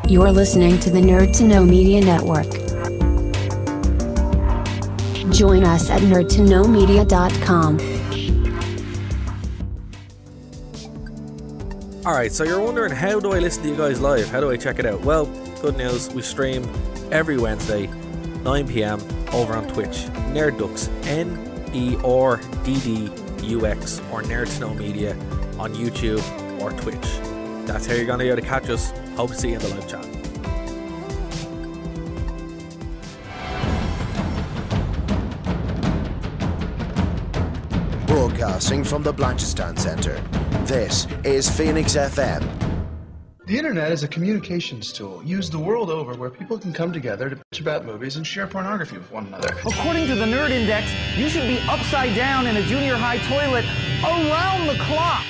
You're listening to the Nerd to Know Media Network. Join us at nerdtoknowmedia.com. Alright, so you're wondering, how do I listen to you guys live? How do I check it out? Well, good news, we stream every Wednesday, 9 PM, over on Twitch. Nerddux, NERDDUX, or Nerd to Know Media on YouTube or Twitch. That's how you're going to be able to catch us. Hope to see you in the live chat. Broadcasting from the Blanchistan Center, this is Phoenix FM. The internet is a communications tool used the world over where people can come together to bitch about movies and share pornography with one another. According to the Nerd Index, you should be upside down in a junior high toilet around the clock.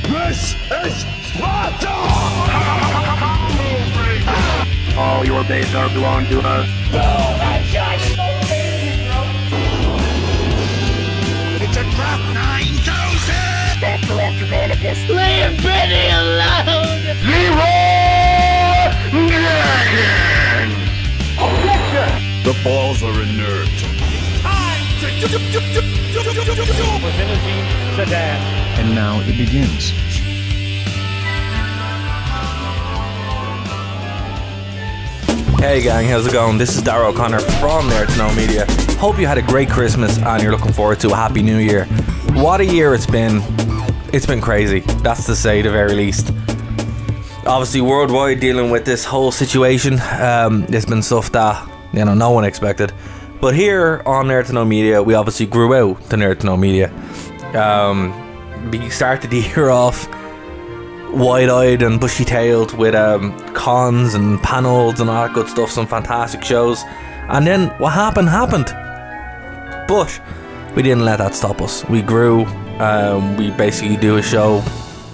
This is Sparta! All your days are belong to us. It's a trap 9000! Stop corrupting all of us! Leave Benny alone! Leroy Dragon! Objection! The balls are inert. Time to limousine sedan. And now it begins. Hey gang, how's it going? This is Darrell O'Connor from Nerd to Know Media. Hope you had a great Christmas and you're looking forward to a happy new year. What a year it's been. It's been crazy, that's to say the very least. Obviously worldwide dealing with this whole situation. It's been stuff that, no one expected. But here on Nerd to Know Media, we obviously grew out to Nerd to Know Media. We started the year off wide-eyed and bushy-tailed with cons and panels and all that good stuff, some fantastic shows, and then what happened. But we didn't let that stop us. We grew. We basically do a show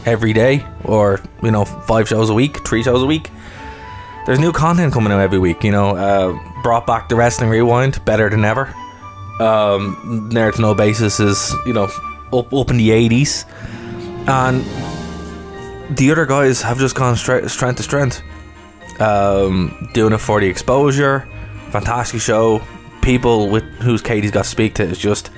every day, or 5 shows a week, 3 shows a week. There's new content coming out every week. Brought back the Wrestling Rewind, better than ever. Nerd to Know Basis is up in the 80s, and the other guys have just gone strength to strength. Doing it for the exposure, fantastic show. People with whose Katie's got to speak to is just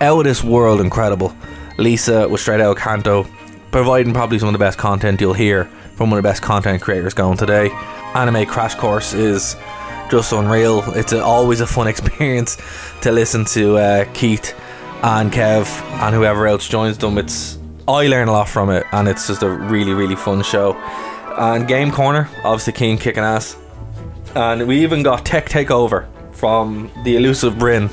out of this world incredible. Lisa with Straight Out Canto, providing probably some of the best content you'll hear from one of the best content creators going today. Anime Crash Course is just unreal. It's always a fun experience to listen to Keith and Kev and whoever else joins them. I learn a lot from it, and it's just a really, really fun show. And Game Corner, obviously Keen kicking ass. And we even got Tech Takeover from the elusive Bryn.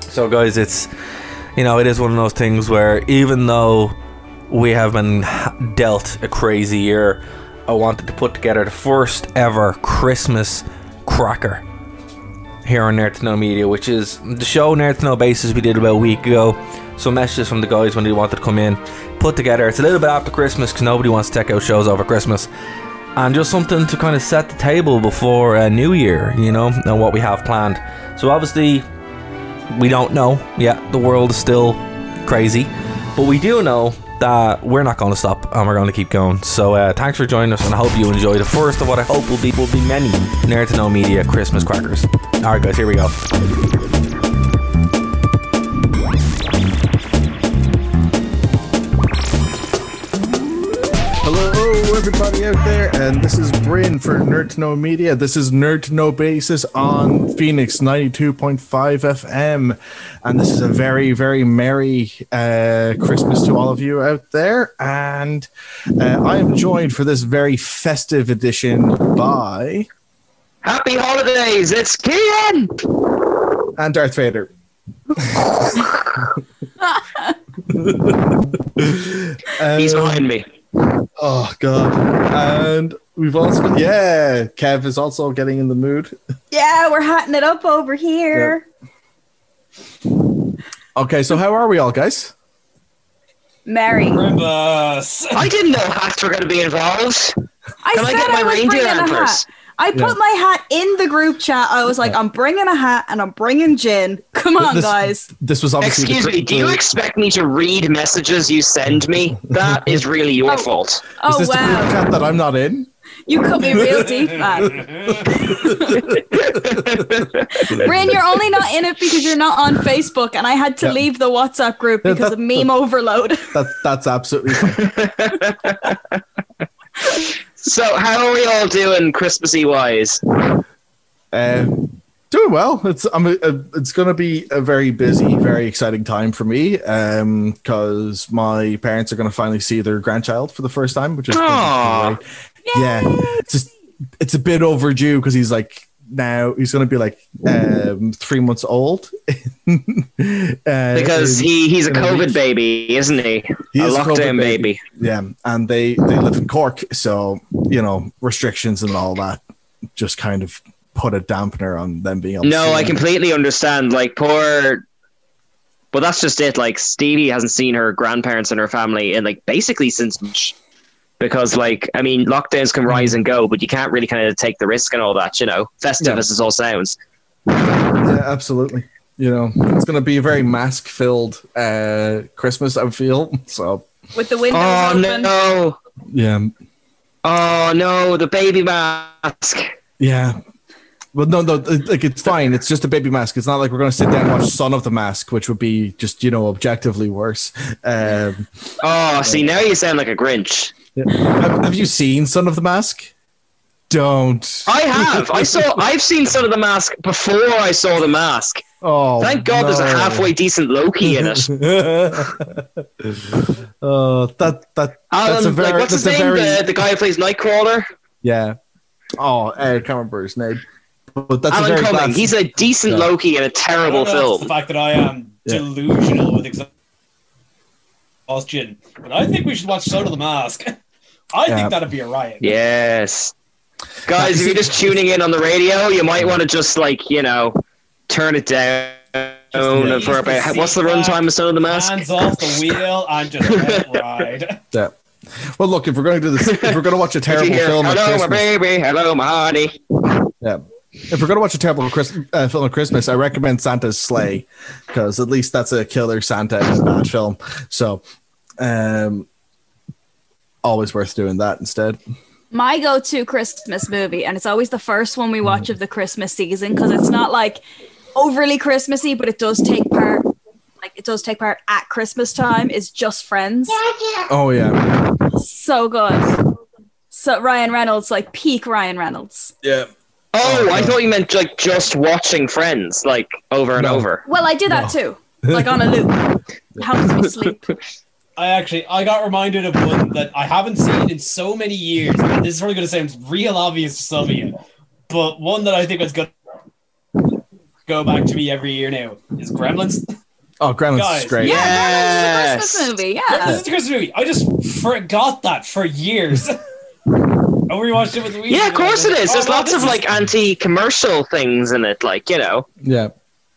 So guys, it is one of those things where even though we have been dealt a crazy year, I wanted to put together the first ever Christmas cracker here on Nerd to Know Media, which is the show Nerd to Know Basis we did about a week ago. Some messages from the guys when they wanted to come in, put together. It's a little bit after Christmas because nobody wants to check out shows over Christmas, and just something to kind of set the table before a new year, and what we have planned. So obviously we don't know yet, the world is still crazy, but we do know that we're not going to stop and we're going to keep going. So thanks for joining us, and I hope you enjoy the first of what I hope will be many Nerd to Know Media Christmas crackers. Alright guys, here we go. Hello everybody out there, and this is Bryn for Nerd to Know Media. This is Nerd to Know Basis on Phoenix 92.5 FM, and this is a very, very merry Christmas to all of you out there. And I am joined for this very festive edition by Happy Holidays, it's Kian and Darth Vader. He's behind me. Oh god. And we've also Kev is also getting in the mood. Yeah, we're hotting it up over here. Yep. Okay, so how are we all, guys? Merry. I didn't know hats were going to be involved. Can I get my reindeer antlers? I put my hat in the group chat. I was like, I'm bringing a hat and I'm bringing gin. Come on, guys. This was obviously. Excuse me, do you expect me to read messages you send me? That is really your fault. Oh, is this wow. the group chat that I'm not in? You cut me real deep, man. Bryn, you're only not in it because you're not on Facebook, and I had to leave the WhatsApp group because of meme overload. That's absolutely fine. So, how are we all doing Christmassy wise? Doing well. It's going to be a very busy, very exciting time for me because my parents are going to finally see their grandchild for the first time, which is great. Yeah, it's a bit overdue because he's like now he's going to be like 3 months old because he's a COVID baby, isn't he? He's a lockdown baby. Yeah, and they live in Cork, so restrictions and all that just kind of put a dampener on them being able to see I completely understand. Like, but that's just it. Like, Stevie hasn't seen her grandparents and her family in like basically since March, because like, I mean, lockdowns can rise and go, but you can't really kind of take the risk and all that, Festive as it all sounds. Yeah, absolutely. It's going to be a very mask filled Christmas, I feel. So with the windows open. No. Yeah. Oh no, the baby mask. Yeah. Well, no, like it's fine. It's just a baby mask. It's not like we're going to sit down and watch Son of the Mask, which would be just, objectively worse. See, now you sound like a Grinch. Yeah. Have you seen Son of the Mask? Don't. I have. I've seen Son of the Mask before I saw the mask. Oh, thank God there's a halfway decent Loki in it. That's a very. What's his name? The guy who plays Nightcrawler? Yeah. Oh, I can't remember his name. But that's Alan Cumming. He's a decent Loki in a terrible film. The fact that I am delusional with exhaustion, but I think we should watch Son of the Mask. I think that'd be a riot. Yes, guys, if you're just tuning in on the radio, you might want to just turn it down for about. What's the runtime of Son of the Mask? Hands off the wheel and just let it ride. Yeah. Well, look, if we're going to do this, if we're going to watch a terrible film, hello, my baby, hello, my honey. Yeah. If we're going to watch a terrible film at Christmas, I recommend Santa's Sleigh because at least that's a killer Santa in a bad film. So, always worth doing that instead. My go-to Christmas movie, and it's always the first one we watch of the Christmas season because it's not like overly Christmassy, but it does take part. It does take part at Christmas time. Is Just Friends. Oh yeah, so good. So Ryan Reynolds, like peak Ryan Reynolds. Yeah. Oh, I thought you meant like just watching Friends, like over and over. Well, I do that too, like on a loop. It helps me sleep. I got reminded of one that I haven't seen in so many years. And this is probably going to sound real obvious to some of you, but one that I think is going to go back to me every year now is Gremlins. Oh, Gremlins is great. Yeah, Gremlins is a Christmas movie. Yeah, Gremlins is a Christmas movie. I just forgot that for years. And we watched it with Louise. Yeah, of course it is. There's lots of like anti-commercial things in it, Yeah.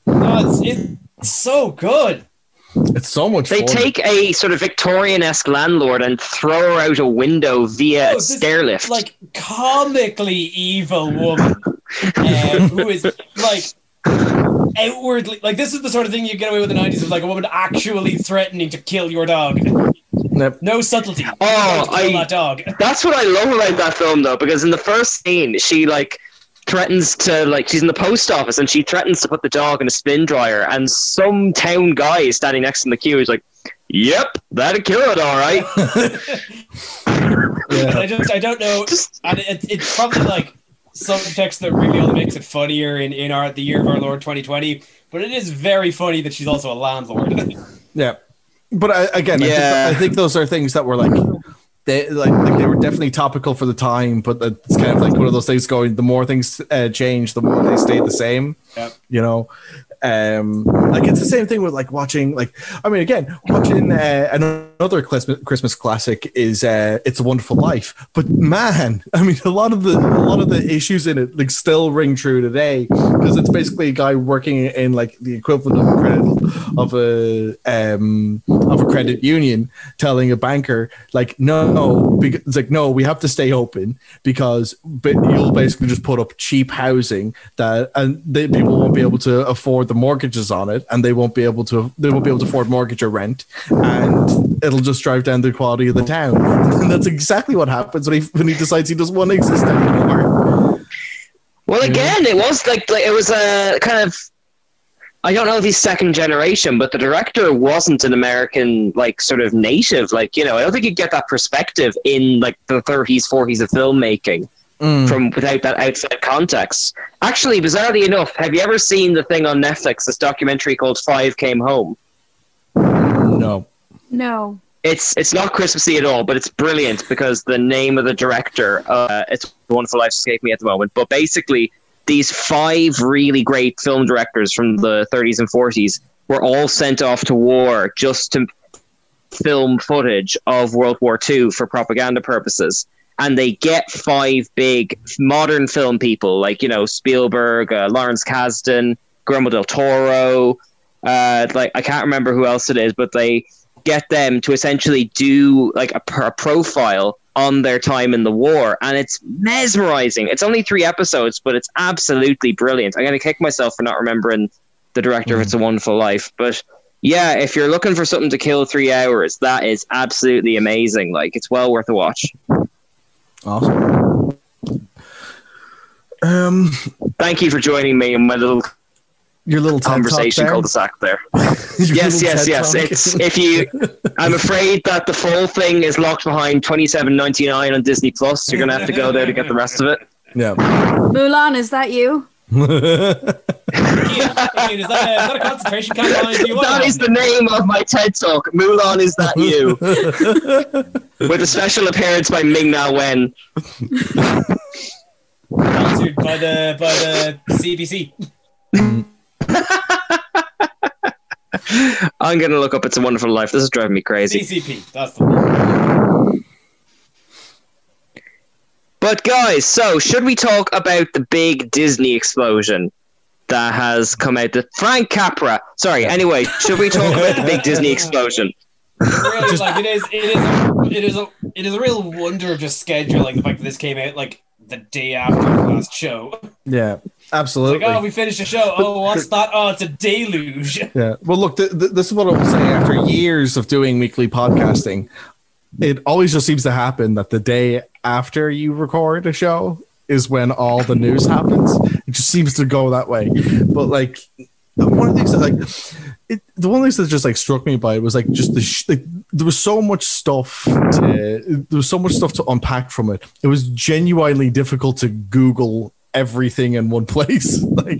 No, it's so good. It's so much fun. They take a sort of Victorian-esque landlord and throw her out a window via a stair lift. Like comically evil woman who is like outwardly like this is the sort of thing you get away with in the 90s of like a woman actually threatening to kill your dog. Yep. No subtlety. That dog. That's what I love about that film though, because in the first scene she like threatens to she's in the post office and she threatens to put the dog in a spin dryer and some town guy is standing next in the queue. He's like, "Yep, that'd kill it, all right." I don't know, and it's probably like subtext that really only makes it funnier in the year of our Lord 2020. But it is very funny that she's also a landlord. Yeah. But I think those are things that were they were definitely topical for the time, but it's kind of like one of those things going, the more things change, the more they stay the same. Yep. It's the same thing with watching watching another Christmas classic is It's a Wonderful Life. But man, I mean a lot of the issues in it still ring true today because it's basically a guy working in the equivalent of a credit union telling a banker no, we have to stay open because you'll basically just put up cheap housing people won't be able to afford the mortgages on it, and they won't be able to afford mortgage or rent, and it'll just drive down the quality of the town. And that's exactly what happens when he decides he doesn't want to exist anymore. Well, again, it was like it was a kind of. I don't know if he's second generation, but the director wasn't an American, like, sort of native. Like, I don't think you'd get that perspective in, like, the 30s, 40s of filmmaking from without that outside context. Actually, bizarrely enough, have you ever seen the thing on Netflix, this documentary called Five Came Home? No. It's not Christmassy at all, but it's brilliant because the name of the director, it's a Wonderful Life escaped me at the moment, but basically these 5 really great film directors from the 30s and 40s were all sent off to war just to film footage of World War II for propaganda purposes. And they get 5 big modern film people like, Spielberg, Lawrence Kasdan, Guillermo del Toro, I can't remember who else it is, but they get them to essentially do like a profile on their time in the war, and it's mesmerizing. It's only 3 episodes, but it's absolutely brilliant. I'm going to kick myself for not remembering the director of It's a Wonderful Life, but yeah, if you're looking for something to kill 3 hours, that is absolutely amazing. Like, it's well worth a watch. Awesome. Thank you for joining me in my your little conversation cul-de-sac there. yes. I'm afraid that the full thing is locked behind $27.99 on Disney Plus. You're gonna have to go there to get the rest of it. Yeah. Mulan, is that you? Ian, is that a concentration camp? That is the name of my TED Talk. Mulan, is that you? With a special appearance by Ming-Na Wen. Sponsored by the CBC. I'm gonna look up It's a Wonderful Life. This is driving me crazy. CCP, that's the one. But guys, so should we talk about the big Disney explosion that has come out? The Frank Capra. Sorry. Anyway, should we talk about the big Disney explosion? Really, like, it is a real wonder of just scheduling the fact that this came out like the day after the last show. Yeah, absolutely. Like, we finished the show. Oh, what's that? Oh, it's a deluge. Yeah. Well, look, this is what I was saying. After years of doing weekly podcasting, it always just seems to happen that the day after you record a show is when all the news happens. It just seems to go that way. But like, one of the things that the one of the things that just like struck me by it was like just there was so much stuff to unpack from it. It was genuinely difficult to Google everything in one place. I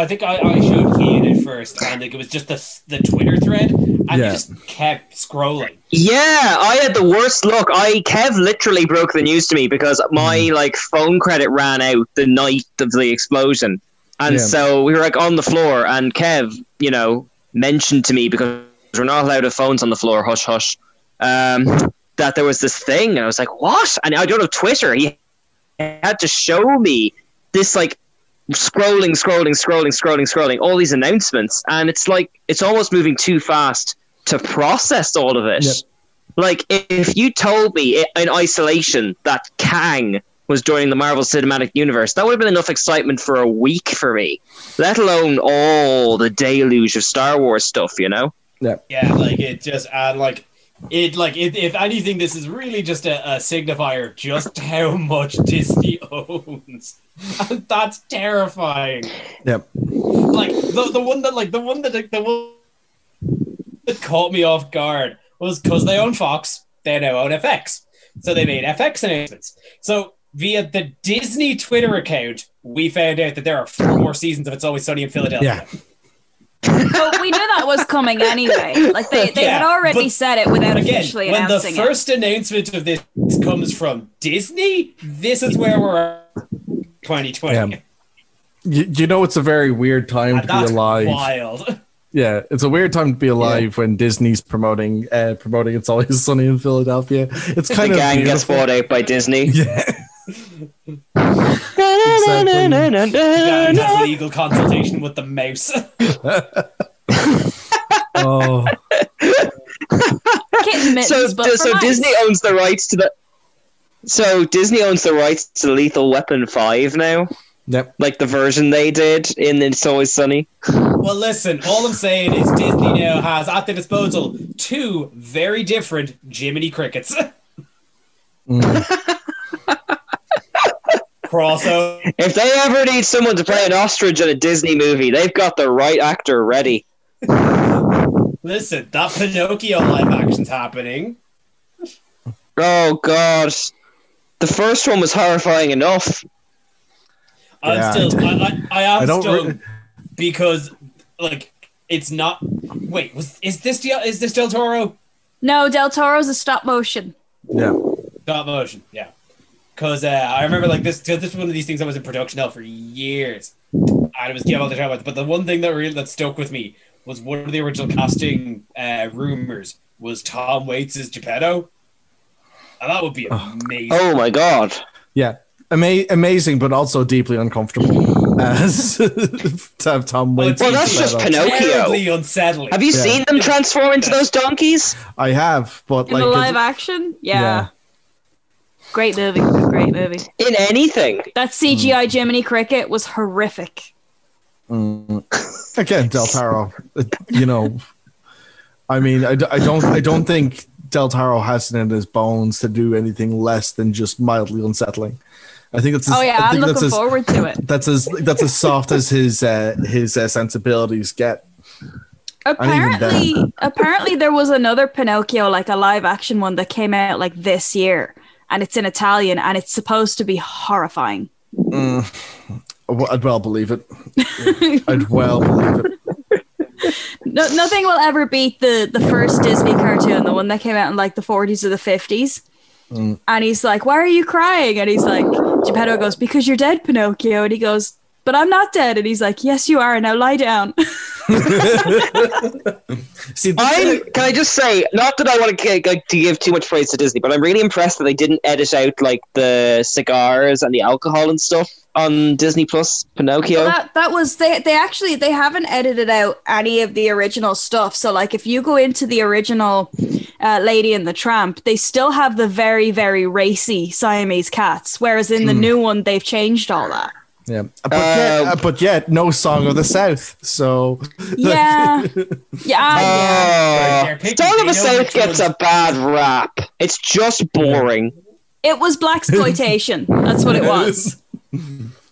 think I showed Ian it first, and like it was just the Twitter thread, and you just kept scrolling. Yeah, I had the worst luck. Kev literally broke the news to me because my phone credit ran out the night of the explosion. And so we were like on the floor, and Kev, mentioned to me, because we're not allowed to have phones on the floor, hush hush, that there was this thing. And I was like, what? And I don't have Twitter. He had to show me this like scrolling, all these announcements. And it's like, it's almost moving too fast to process all of it. Yep. Like, if you told me in isolation that Kang was joining the Marvel Cinematic Universe, that would have been enough excitement for a week for me, let alone all the deluge of Star Wars stuff, Yeah. Yeah, like it just if anything, this is really just a signifier just how much Disney owns, and that's terrifying. Yep. Like the one that caught me off guard was because they own Fox, they now own FX, so they made FX announcements. So via the Disney Twitter account, we found out that there are 4 more seasons of It's Always Sunny in Philadelphia. Yeah. But we knew that was coming anyway. Like they had already said it without officially announcing it. When the first announcement of this comes from Disney, this is where we're at 2020. Yeah. You know, it's a very weird time to be alive. Wild. Yeah, it's a weird time to be alive when Disney's promoting It's Always Sunny in Philadelphia. It's kind the of gang beautiful. gets bought out by Disney. Yeah. Has legal consultation with the mouse. Oh. So Disney owns the rights to the. So Disney owns the rights to Lethal Weapon 5 now. Yep. Like the version they did in It's Always Sunny. Well, listen, all I'm saying is Disney now has at their disposal 2 very different Jiminy Crickets. Crossover. If they ever need someone to play an ostrich in a Disney movie, they've got the right actor ready. Listen, that Pinocchio live action's happening. Oh, God. The first one was horrifying enough. I am don't still because like it's not. Wait, is this Del Toro? No, Del Toro's a stop motion. Yeah. Stop motion, yeah. Because I remember like this. This was one of these things that was in production hell for years, and it was all the time. But the one thing that stuck with me was one of the original casting rumors was Tom Waits' Geppetto, and that would be amazing. Oh my God! Yeah. Amazing, but also deeply uncomfortable as to have Tom Waits. Well, that's just Pinocchio. Terribly unsettling. Have you seen them transform into those donkeys? I have, but in the live action, yeah. Great movie. Great movie. In anything. That CGI Jiminy Cricket was horrific. Again, Del Toro. You know, I mean, I don't think Del Toro has it in his bones to do anything less than just mildly unsettling. I think that's. I'm looking forward to it. That's as soft as his sensibilities get. Apparently, there was another Pinocchio, like a live action one that came out like this year, and it's in Italian, and it's supposed to be horrifying. I'd well believe it. I'd well believe it. Nothing will ever beat the first Disney cartoon, the one that came out in like the 40s or the 50s. And he's like, "Why are you crying?" And he's like, Geppetto goes, "Because you're dead, Pinocchio." And he goes, "But I'm not dead." And he's like, "Yes, you are. Now lie down." Can I just say, not that I want to give too much praise to Disney, but I'm really impressed that they didn't edit out like the cigars and the alcohol and stuff on Disney Plus Pinocchio. Well, that was they haven't edited out any of the original stuff. So like if you go into the original Lady and the Tramp, they still have the very, very racy Siamese cats, whereas in the new one they've changed all that. Yeah, but yet no Song of the South. So yeah. Song of the South gets a bad rap. It's just boring. It was blaxploitation. That's what it was.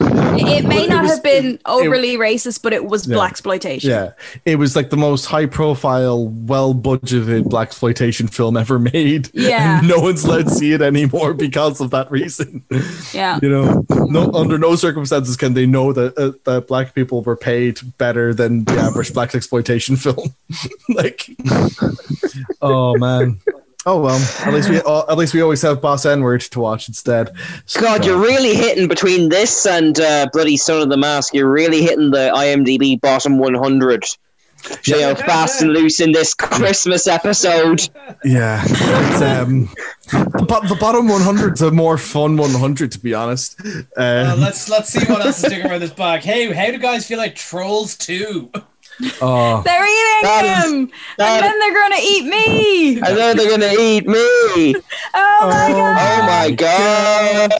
It may not have been overly racist, but it was blaxploitation. Yeah, it was like the most high-profile, well-budgeted blaxploitation film ever made. Yeah, and no one's allowed to see it anymore because of that reason. Yeah, you know, under no circumstances can they know that that black people were paid better than the average black exploitation film. Like, oh man. Oh well, at least we always have Boss N-word to watch instead. So, God, you're really hitting between this and bloody Son of the Mask. You're really hitting the IMDb bottom 100. You know, fast and loose in this Christmas episode. Yeah, it's, the bottom 100 is a more fun 100, to be honest. Let's see what else is sticking around this bag. Hey, how do guys feel like Trolls 2? Oh. They're eating him, and then they're gonna eat me. And then they're gonna eat me. Oh my god! Oh my god!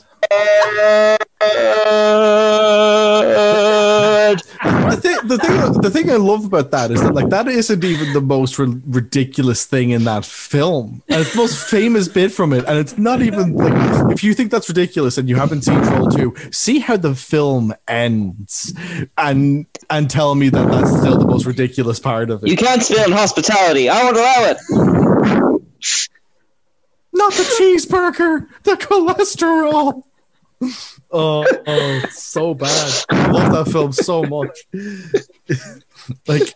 The thing I love about that is that like that isn't even the most ridiculous thing in that film. And it's the most famous bit from it, and it's not even like if you think that's ridiculous and you haven't seen Troll 2, see how the film ends, and tell me that that's still the most ridiculous part of it. You can't spill in hospitality. I won't allow it. Not the cheeseburger, the cholesterol. Oh, it's so bad. I love that film so much. Like,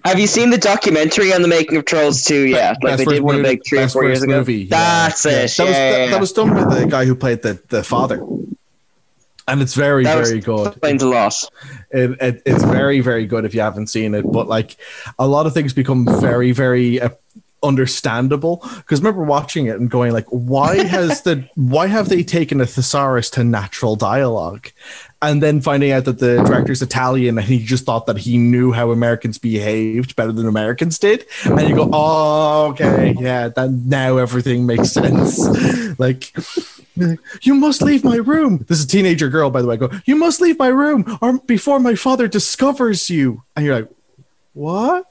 have you seen the documentary on the making of Trolls 2 yet? Like they did one like 3 or 4 years ago. Movie. That's it. That was done by the guy who played the father, and it's very good. Explains a lot. It's very, very good if you haven't seen it. But like a lot of things become very, very understandable, because I remember watching it and going like, why have they taken a thesaurus to natural dialogue, and then finding out that the director's Italian and he just thought that he knew how Americans behaved better than Americans did, and you go, oh okay, yeah, that now everything makes sense. Like You must leave my room. This is a teenager girl, by the way. Go, you must leave my room or before my father discovers you. And you're like, what?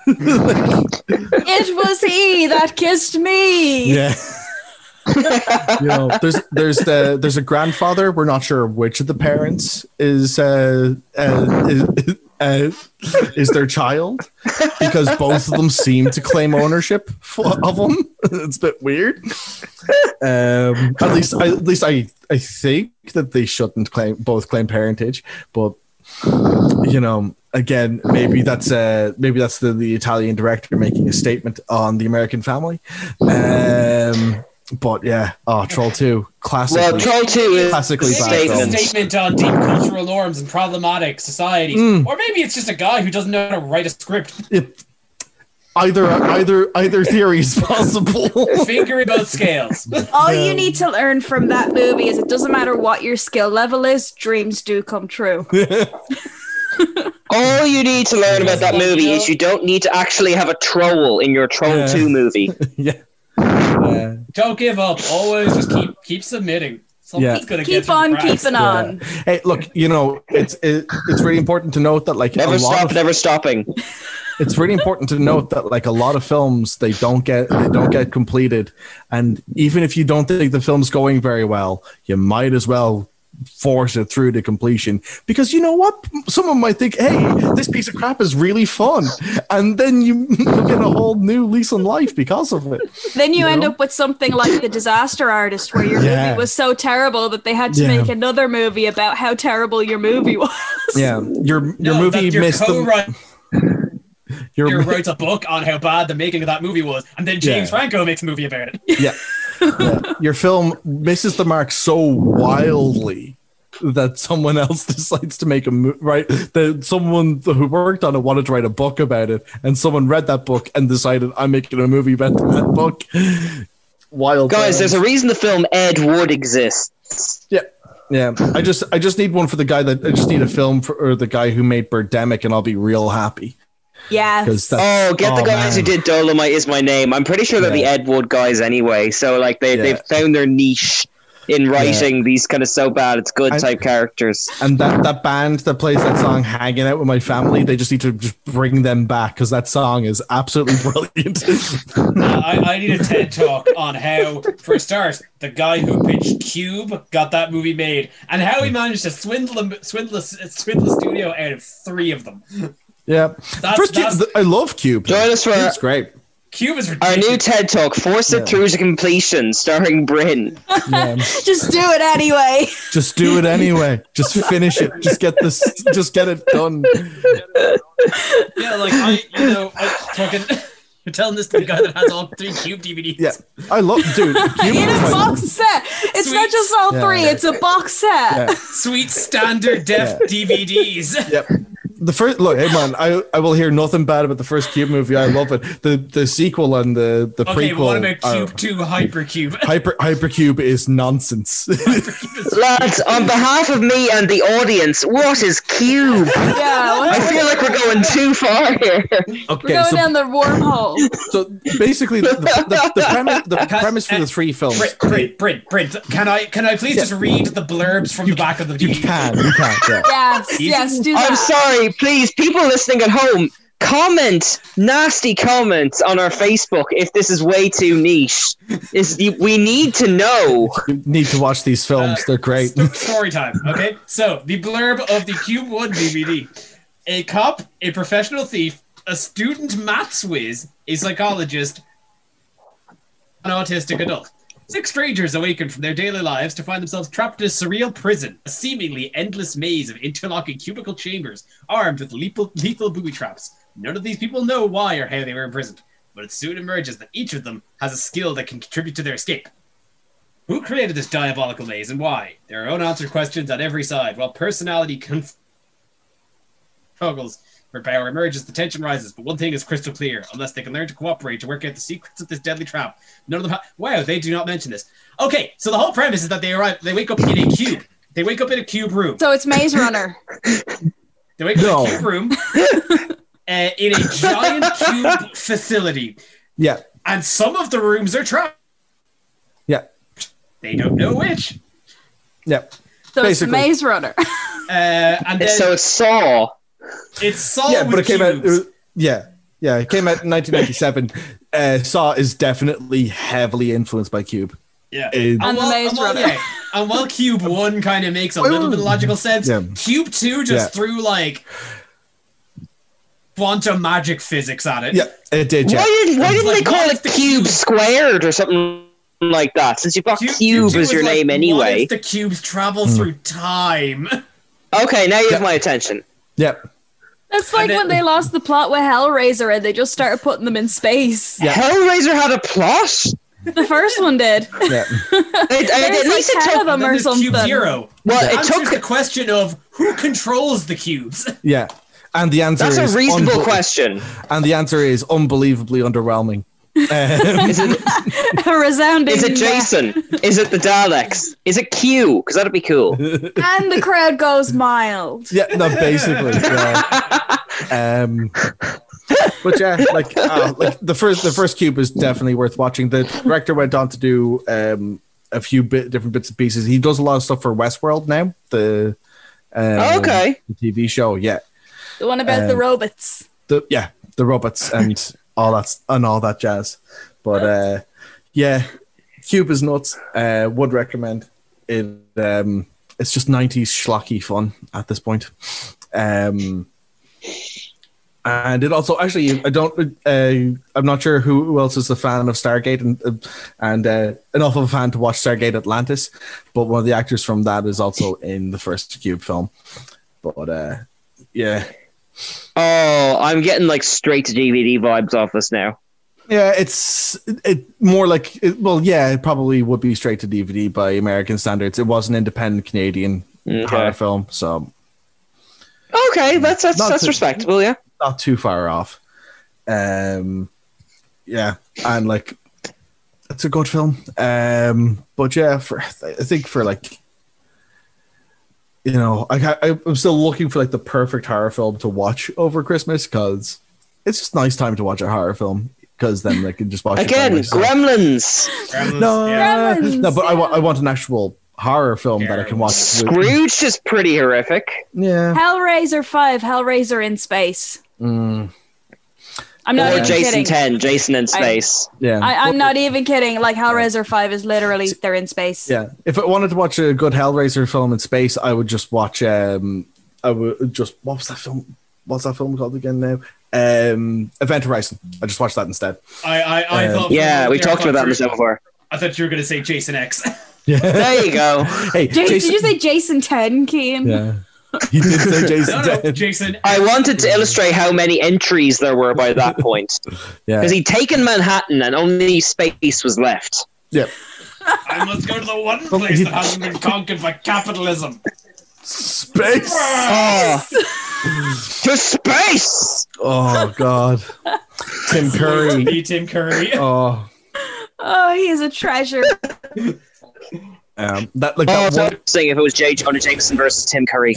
It was he that kissed me. Yeah. You know, there's a grandfather. We're not sure which of the parents is their child, because both of them seem to claim ownership of him. It's a bit weird. At least I think that they shouldn't both claim parentage, but you know, again, maybe that's the Italian director making a statement on the American family. But yeah, Troll 2, classically. Well, Troll 2 is classically a statement on deep cultural norms and problematic societies. Or maybe it's just a guy who doesn't know how to write a script. Either theory is possible. Finger in both scales. All you need to learn from that movie is it doesn't matter what your skill level is, dreams do come true. All you need to learn about that movie is you don't need to actually have a troll in your Troll 2 movie. Yeah. Don't give up. Always just keep submitting. Something's gonna keep on keeping on. Hey, look, you know, it's really important to note that never stopping. It's really important to note that like a lot of films they don't get completed, and even if you don't think the film's going very well, you might as well force it through to completion, because you know what, someone might think, hey, this piece of crap is really fun, and then you get a whole new lease on life because of it. Then you end up with something like The Disaster Artist, where your movie was so terrible that they had to make another movie about how terrible your movie was. Yeah, your movie missed the... Your writes a book on how bad the making of that movie was, and then James Franco makes a movie about it. Yeah. Your film misses the mark so wildly that someone else decides to make a movie, right? That someone who worked on it wanted to write a book about it, and someone read that book and decided, I'm making a movie about that book. Wild guys, times. there's a reason the film Ed Wood exists. Yeah, I just need one for the guy that I just need a film for the guy who made Birdemic, and I'll be real happy. Yeah. Get the guys who did Dolomite Is My Name. I'm pretty sure they're the Ed Wood guys anyway. So like they've found their niche in writing these kind of so bad it's good type characters. And that band that plays that song Hanging Out With My Family, they just need to just bring them back, because that song is absolutely brilliant. I need a TED talk on how, for a start, the guy who pitched Cube got that movie made, and how he managed to swindle a studio out of 3 of them. Yeah, I love Cube. Join us for Cube's great. Cube is ridiculous. Our new TED talk, Force It Through to Completion, starring Bryn. Yeah. Just do it anyway. Just do it anyway. Just finish it. Just get it done. Yeah, like I fucking. You're telling this to the guy that has all 3 Cube DVDs. Yeah, I love, dude. Cube in a box set. It's not just all 3. It's a box set. Yeah. Sweet standard def DVDs. Yep. The first look, hey man, I will hear nothing bad about the first Cube movie. I love it. The sequel and the prequel. Okay, what about Cube 2 Hypercube? Hypercube is nonsense. Lads, on behalf of me and the audience, what is Cube? Yeah, I feel like we're going too far here. Okay, we're going down the wormhole. So basically, the premise for the 3 films. Brent, can I please just read the blurbs from the back of the DVD? You can. Yeah. Yes, do that. I'm sorry, please, people listening at home, comment nasty comments on our Facebook if this is way too niche. We need to know. You need to watch these films. They're great. Story time. Okay, so the blurb of the Cube 1 DVD: a cop, a professional thief, a student maths whiz, a psychologist, an autistic adult. 6 strangers awaken from their daily lives to find themselves trapped in a surreal prison, a seemingly endless maze of interlocking cubicle chambers armed with lethal booby traps. None of these people know why or how they were imprisoned, but it soon emerges that each of them has a skill that can contribute to their escape. Who created this diabolical maze and why? There are unanswered questions on every side, while personality struggles for power emerges, the tension rises, but one thing is crystal clear: unless they can learn to cooperate to work out the secrets of this deadly trap, none of them wow, they do not mention this. Okay, so the whole premise is that they wake up in a cube. They wake up in a cube room. So it's Maze Runner. They wake up in a cube room in a giant cube facility. Yeah. And some of the rooms are trapped. Yeah. They don't know which. Yep. So it's the Maze Runner. And then so it's Saw. It's Saw. Yeah, with but it came out. cubes. It came out in 1997. Saw is definitely heavily influenced by Cube. Yeah, And the Maze Runner. And while Cube 1 kind of makes a little bit of logical sense, Cube 2 just threw like quantum magic physics at it. Yeah, it did. Yeah. Why didn't they call it Cube Squared or something like that? Since you've got Cube as your name anyway. What if the cubes travel through time? Okay, now you have my attention. Yep. That's like when they lost the plot with Hellraiser and they just started putting them in space. Yeah. Hellraiser had a plot? The first one did. Yeah. There's like 10 of them or something. Cube Zero. Well, it took the question of who controls the cubes. Yeah. And the answer That's is a reasonable question. And the answer is unbelievably underwhelming. Is it a resounding? Is it Jason? Is it the Daleks? Is it Q? Because that'd be cool. And the crowd goes mild. Yeah, no, basically. Yeah. But yeah, like the first Cube is definitely worth watching. The director went on to do a few different bits and pieces. He does a lot of stuff for Westworld now. The TV show. Yeah, the one about the robots. The robots and all that jazz. But yeah, Cube is nuts. Would recommend it. It's just 90s schlocky fun at this point. And it also actually I'm not sure who else is a fan of Stargate and enough of a fan to watch Stargate Atlantis, but one of the actors from that is also in the first Cube film. But yeah. Oh, I'm getting like straight to DVD vibes off this now. Yeah, it's more like it probably would be straight to DVD by American standards. It was an independent Canadian horror film, so okay, that's respectable. Yeah, not too far off. Yeah, and like it's a good film. But yeah, I think for like, you know, I'm still looking for like the perfect horror film to watch over Christmas, because it's just a nice time to watch a horror film, because then I can just watch again. Gremlins. No, but I want an actual horror film that I can watch. Scrooge is pretty horrific. Yeah. Hellraiser 5, Hellraiser in space. I'm not even Jason kidding. 10, Jason in space. I'm not even kidding. Like Hellraiser 5 is literally they're in space. Yeah. If I wanted to watch a good Hellraiser film in space, I would just watch what was that film? What's that film called again now? Event Horizon. I just watched that instead. I thought. Yeah, we talked about that in the show before. I thought you were going to say Jason X. Yeah. There you go. Hey, did you say Jason 10, Keane? Yeah. He did say Jason 10. No, Jason. I wanted to illustrate how many entries there were by that point. Yeah. Because he'd taken Manhattan and only space was left. Yep. I must go to the one place that hasn't been conquered by capitalism. Space. To space. Oh God. Tim Curry. Be Tim Curry. Oh, he is a treasure. That one saying if it was J. Jonah Jameson versus Tim Curry.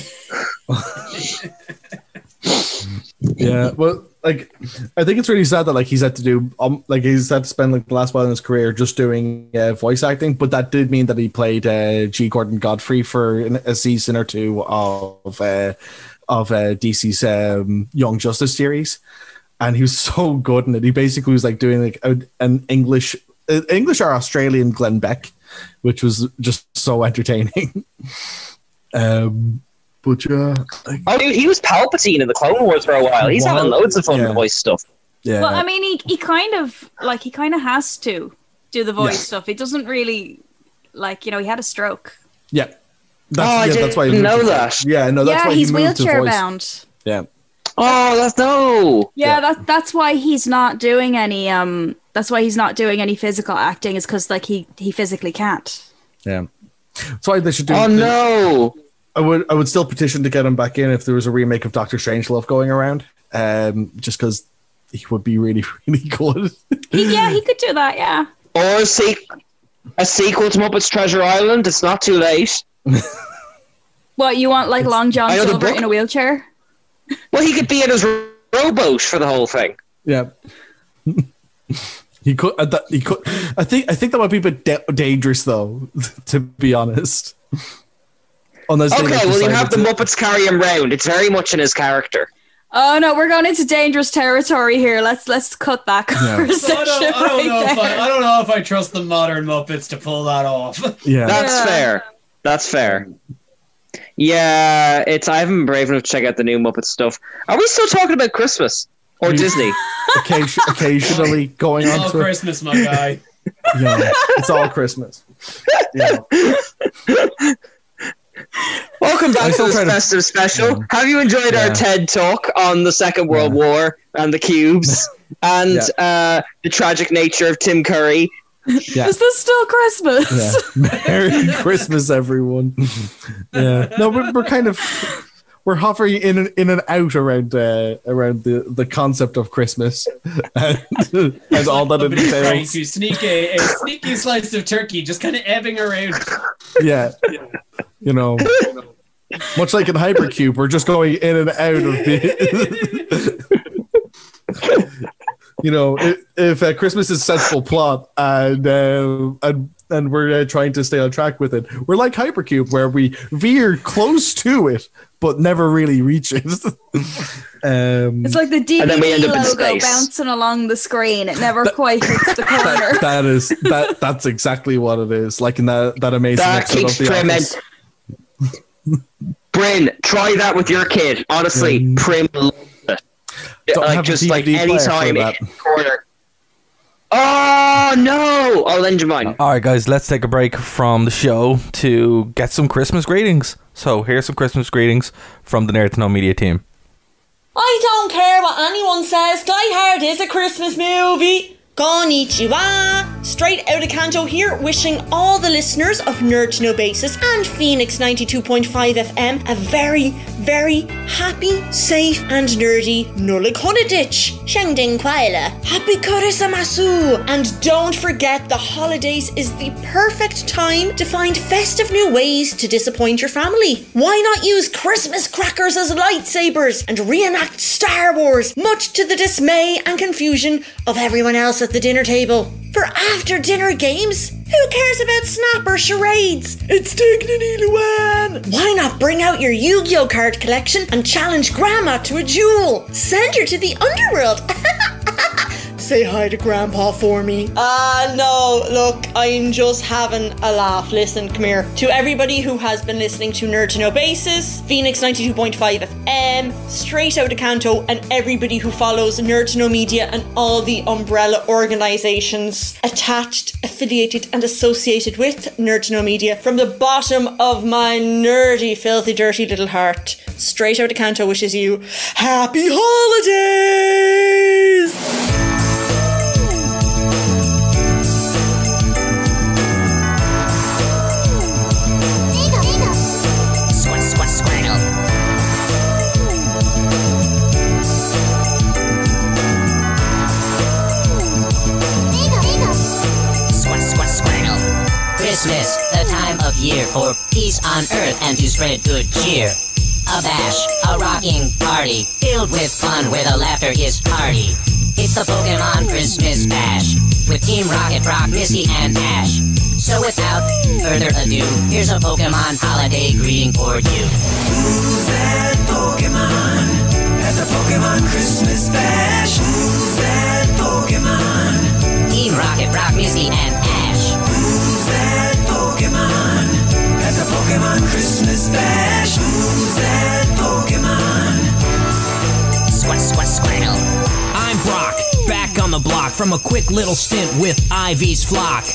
Yeah, well, like I think it's really sad that like he's had to do he's had to spend like the last while in his career just doing voice acting, but that did mean that he played G. Gordon Godfrey for a season or two of DC's Young Justice series, and he was so good in it. He basically was like doing like an English or Australian Glenn Beck, which was just so entertaining. But yeah, dude, he was Palpatine in the Clone Wars for a while. He's having loads of fun with the voice stuff. Yeah. Well, I mean, he kind of has to do the voice stuff. He doesn't really he had a stroke. Yeah. That's why he know that. Yeah, no, that's why he's he moved to wheelchair voice. bound. Yeah. Oh, that's no. Yeah, that's why he's not doing any that's why he's not doing any physical acting, is because like he physically can't. Yeah. That's why they should do. Oh no. I would still petition to get him back in if there was a remake of Doctor Strangelove going around. Just because he would be really, really good. He could do that. Yeah. Or a sequel to Muppets Treasure Island. It's not too late. What, you want like Long John Silver in a wheelchair? Well, he could be in his rowboat for the whole thing. Yeah. He could. He could. I think that might be a bit dangerous, though. To be honest. Unless okay, well, you have the Muppets carry him round. It's very much in his character. Oh no, we're going into dangerous territory here. Let's cut that conversation. I don't know if I trust the modern Muppets to pull that off. Yeah, That's fair. Yeah, I haven't been brave enough to check out the new Muppet stuff. Are we still talking about Christmas or Disney? Occasionally going on to Christmas, my guy. Yeah, it's all Christmas. Yeah. Welcome back to this festive special. Have you enjoyed our TED talk on the Second World War and the cubes and the tragic nature of Tim Curry? Yeah. Is this still Christmas? Yeah. Merry Christmas, everyone. Yeah. No, we're hovering in and out around the concept of Christmas and all that it entails. Trying to sneak a sneaky slice of turkey, just kind of ebbing around. Yeah. You know, much like in Hypercube, we're just going in and out of the. You know, if Christmas is sensible plot and we're trying to stay on track with it, we're like Hypercube, where we veer close to it but never really reach it. It's like the DVD logo bouncing along the screen; it never quite hits the corner. That's exactly what it is. Like in that amazing episode of The Office. Bryn, try that with your kid. Honestly, Prim loves it. Like just like anytime in the corner. Oh no! I'll lend you mine. All right, guys, let's take a break from the show to get some Christmas greetings. So here's some Christmas greetings from the Nerd to Know Media team. I don't care what anyone says. Die Hard is a Christmas movie. Konnichiwa! Straight out of Kanto here, wishing all the listeners of Nerd to Know Basis and Phoenix 92.5 FM a very, very happy, safe and nerdy Nullig Hunaditch. Shengding Kwaila. Happy Kurisamasu! And don't forget the holidays is the perfect time to find festive new ways to disappoint your family. Why not use Christmas crackers as lightsabers and reenact Star Wars, much to the dismay and confusion of everyone else at the dinner table? For after dinner games, who cares about Snap or charades? It's Dignity Luan! Why not bring out your Yu-Gi-Oh card collection and challenge Grandma to a duel? Send her to the underworld! Say hi to Grandpa for me. No, look, I'm just having a laugh. Listen, come here. To everybody who has been listening to Nerd to Know Basis, Phoenix 92.5 FM, Straight Outta Kanto, and everybody who follows Nerd to Know Media and all the umbrella organizations attached, affiliated, and associated with Nerd to Know Media, from the bottom of my nerdy, filthy, dirty little heart, Straight Outta Kanto wishes you happy holidays! Christmas, the time of year for peace on earth and to spread good cheer. A bash, a rocking party, filled with fun where the laughter is hearty. It's the Pokemon Christmas Bash, with Team Rocket, Brock, Misty, and Ash. So without further ado, here's a Pokemon holiday greeting for you. Who's that Pokemon at the Pokemon Christmas Bash? Who's that Pokemon? Team Rocket, Brock, Misty, and Ash. Who's that Pokemon at the Pokemon Christmas Bash? Who's that Pokemon? Squirtle. I'm Brock, back on the block from a quick little stint with Ivy's flock.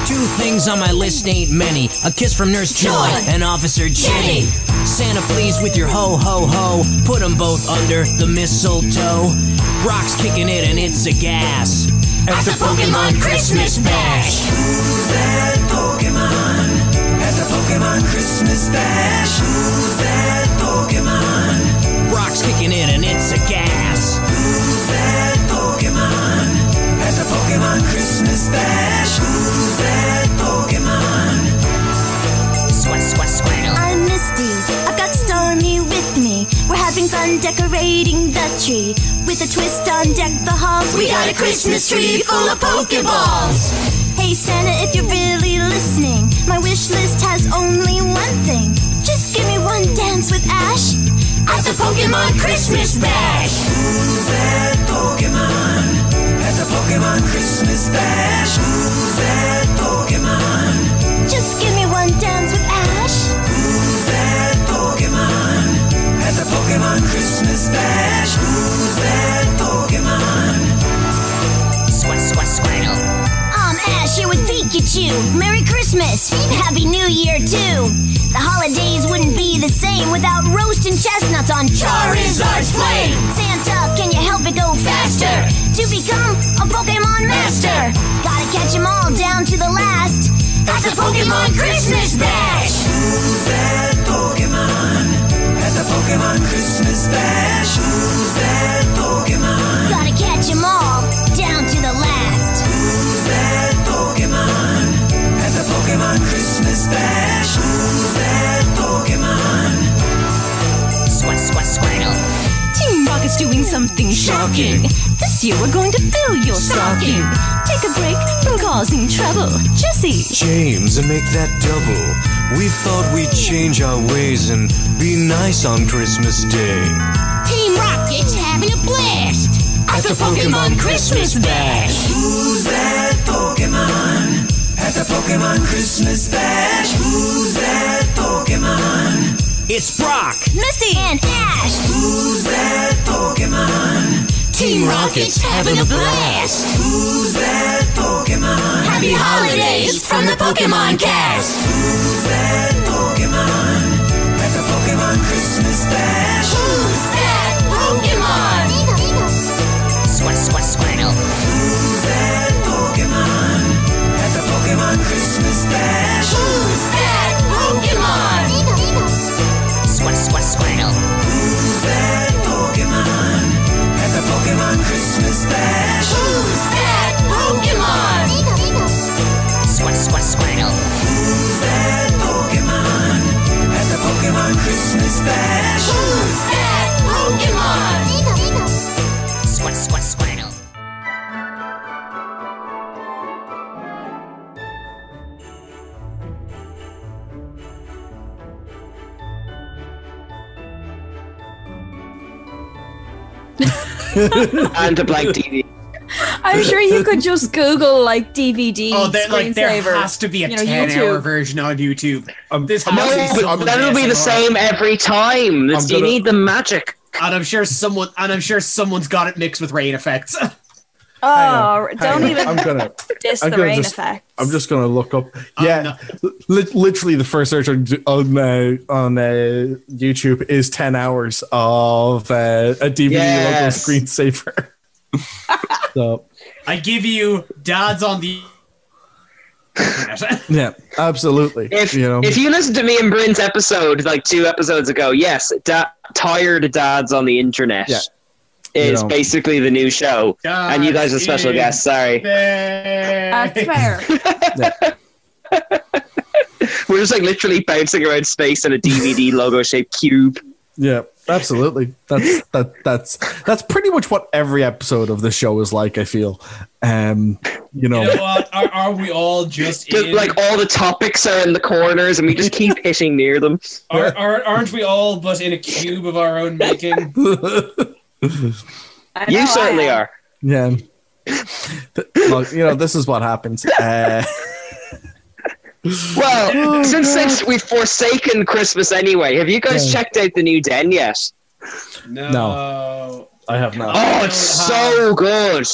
Two things on my list ain't many: a kiss from Nurse Joy and Officer Jenny. Santa, please, with your ho ho ho, put them both under the mistletoe. Brock's kicking it and it's a gas at the Pokemon Christmas Bash. Who's that Pokemon at the Pokemon Christmas Bash? Who's that Pokemon? Brock's kicking it and it's a gas. Who's that Pokemon at the Pokemon Christmas Bash? Who's that Pokemon? Squirtle. I'm Misty. I've got Stormy with me. We're having fun decorating the tree. With a twist on deck the halls, we got a Christmas tree full of Pokeballs. Hey Santa, if you're really listening, my wish list has only one thing. Just give me one dance with Ash at the Pokemon Christmas Bash. Who's that Pokemon? At the Pokemon Christmas Bash. Who's that Pokemon? Just give me one dance with Ash. Who's that Pokemon? At the Pokemon Christmas Bash. Who's that Pokemon? Squirtle. Ash here with Pikachu. Merry Christmas. Happy New Year, too. The holidays wouldn't be the same without roasting chestnuts on Charizard's flame. Santa, can you help it go faster to become a Pokemon master? Gotta catch 'em all down to the last at the Pokemon Christmas Bash. Who's that Pokemon? At the Pokemon Christmas Bash. Who's that Pokemon? Gotta catch 'em all down to the last. Who's that Pokemon? At the Pokemon Christmas Bash. Who's that Pokemon? Squirtle. Team Rocket's doing something shocking. This year we're going to fill your stocking. Take a break from causing trouble. Jesse. James, and make that double. We thought we'd change our ways and be nice on Christmas Day. Team Rocket's having a blast at the Pokemon Christmas Bash. Who's that Pokemon? At the Pokemon Christmas Bash. Who's that Pokemon? It's Brock, Misty, and Ash. Who's that Pokemon? Team Rocket's having a blast. Who's that Pokemon? Happy holidays from the Pokemon Cast. Who's that Pokemon? At the Pokemon Christmas Bash. Who's that Pokemon? Squirtle. Who's that Pokemon? At the Pokemon Christmas Bash. Who's that Pokemon? Squirtle. Who's that Pokemon? At the Pokemon Christmas Bash. Who's that Pokemon? Squirtle. Who's that Pokemon? At the Pokemon Christmas Bash. Who's that Pokemon? Squirtle. And a blank TV. I'm sure you could just Google like DVD. Oh, there screensaver, has to be a 10-hour YouTube. version on YouTube. This No, has to be but that'll be the same every time. You need the magic. And I'm sure someone's got it mixed with rain effects. Oh, don't even diss the rain effect. I'm just gonna look up. Yeah, literally the first search on YouTube is 10 hours of a DVD logo screensaver. So I give you dads on the yeah, absolutely. If you listen to me and Bryn's episode like 2 episodes ago, yes, tired dads on the internet. Yeah. Is basically the new show, and you guys are special guests. Sorry, that's fair. We're just like literally bouncing around space in a DVD logo shaped cube. Yeah, absolutely. That's pretty much what every episode of the show is like. I feel, You know what? Are we all just like all the topics are in the corners, and we just keep hitting near them? Aren't we all but in a cube of our own making? You certainly are. Yeah. Look, this is what happens. Well, since we've forsaken Christmas anyway, have you guys checked out the new Den yet? No. I have not. Oh, it's so good.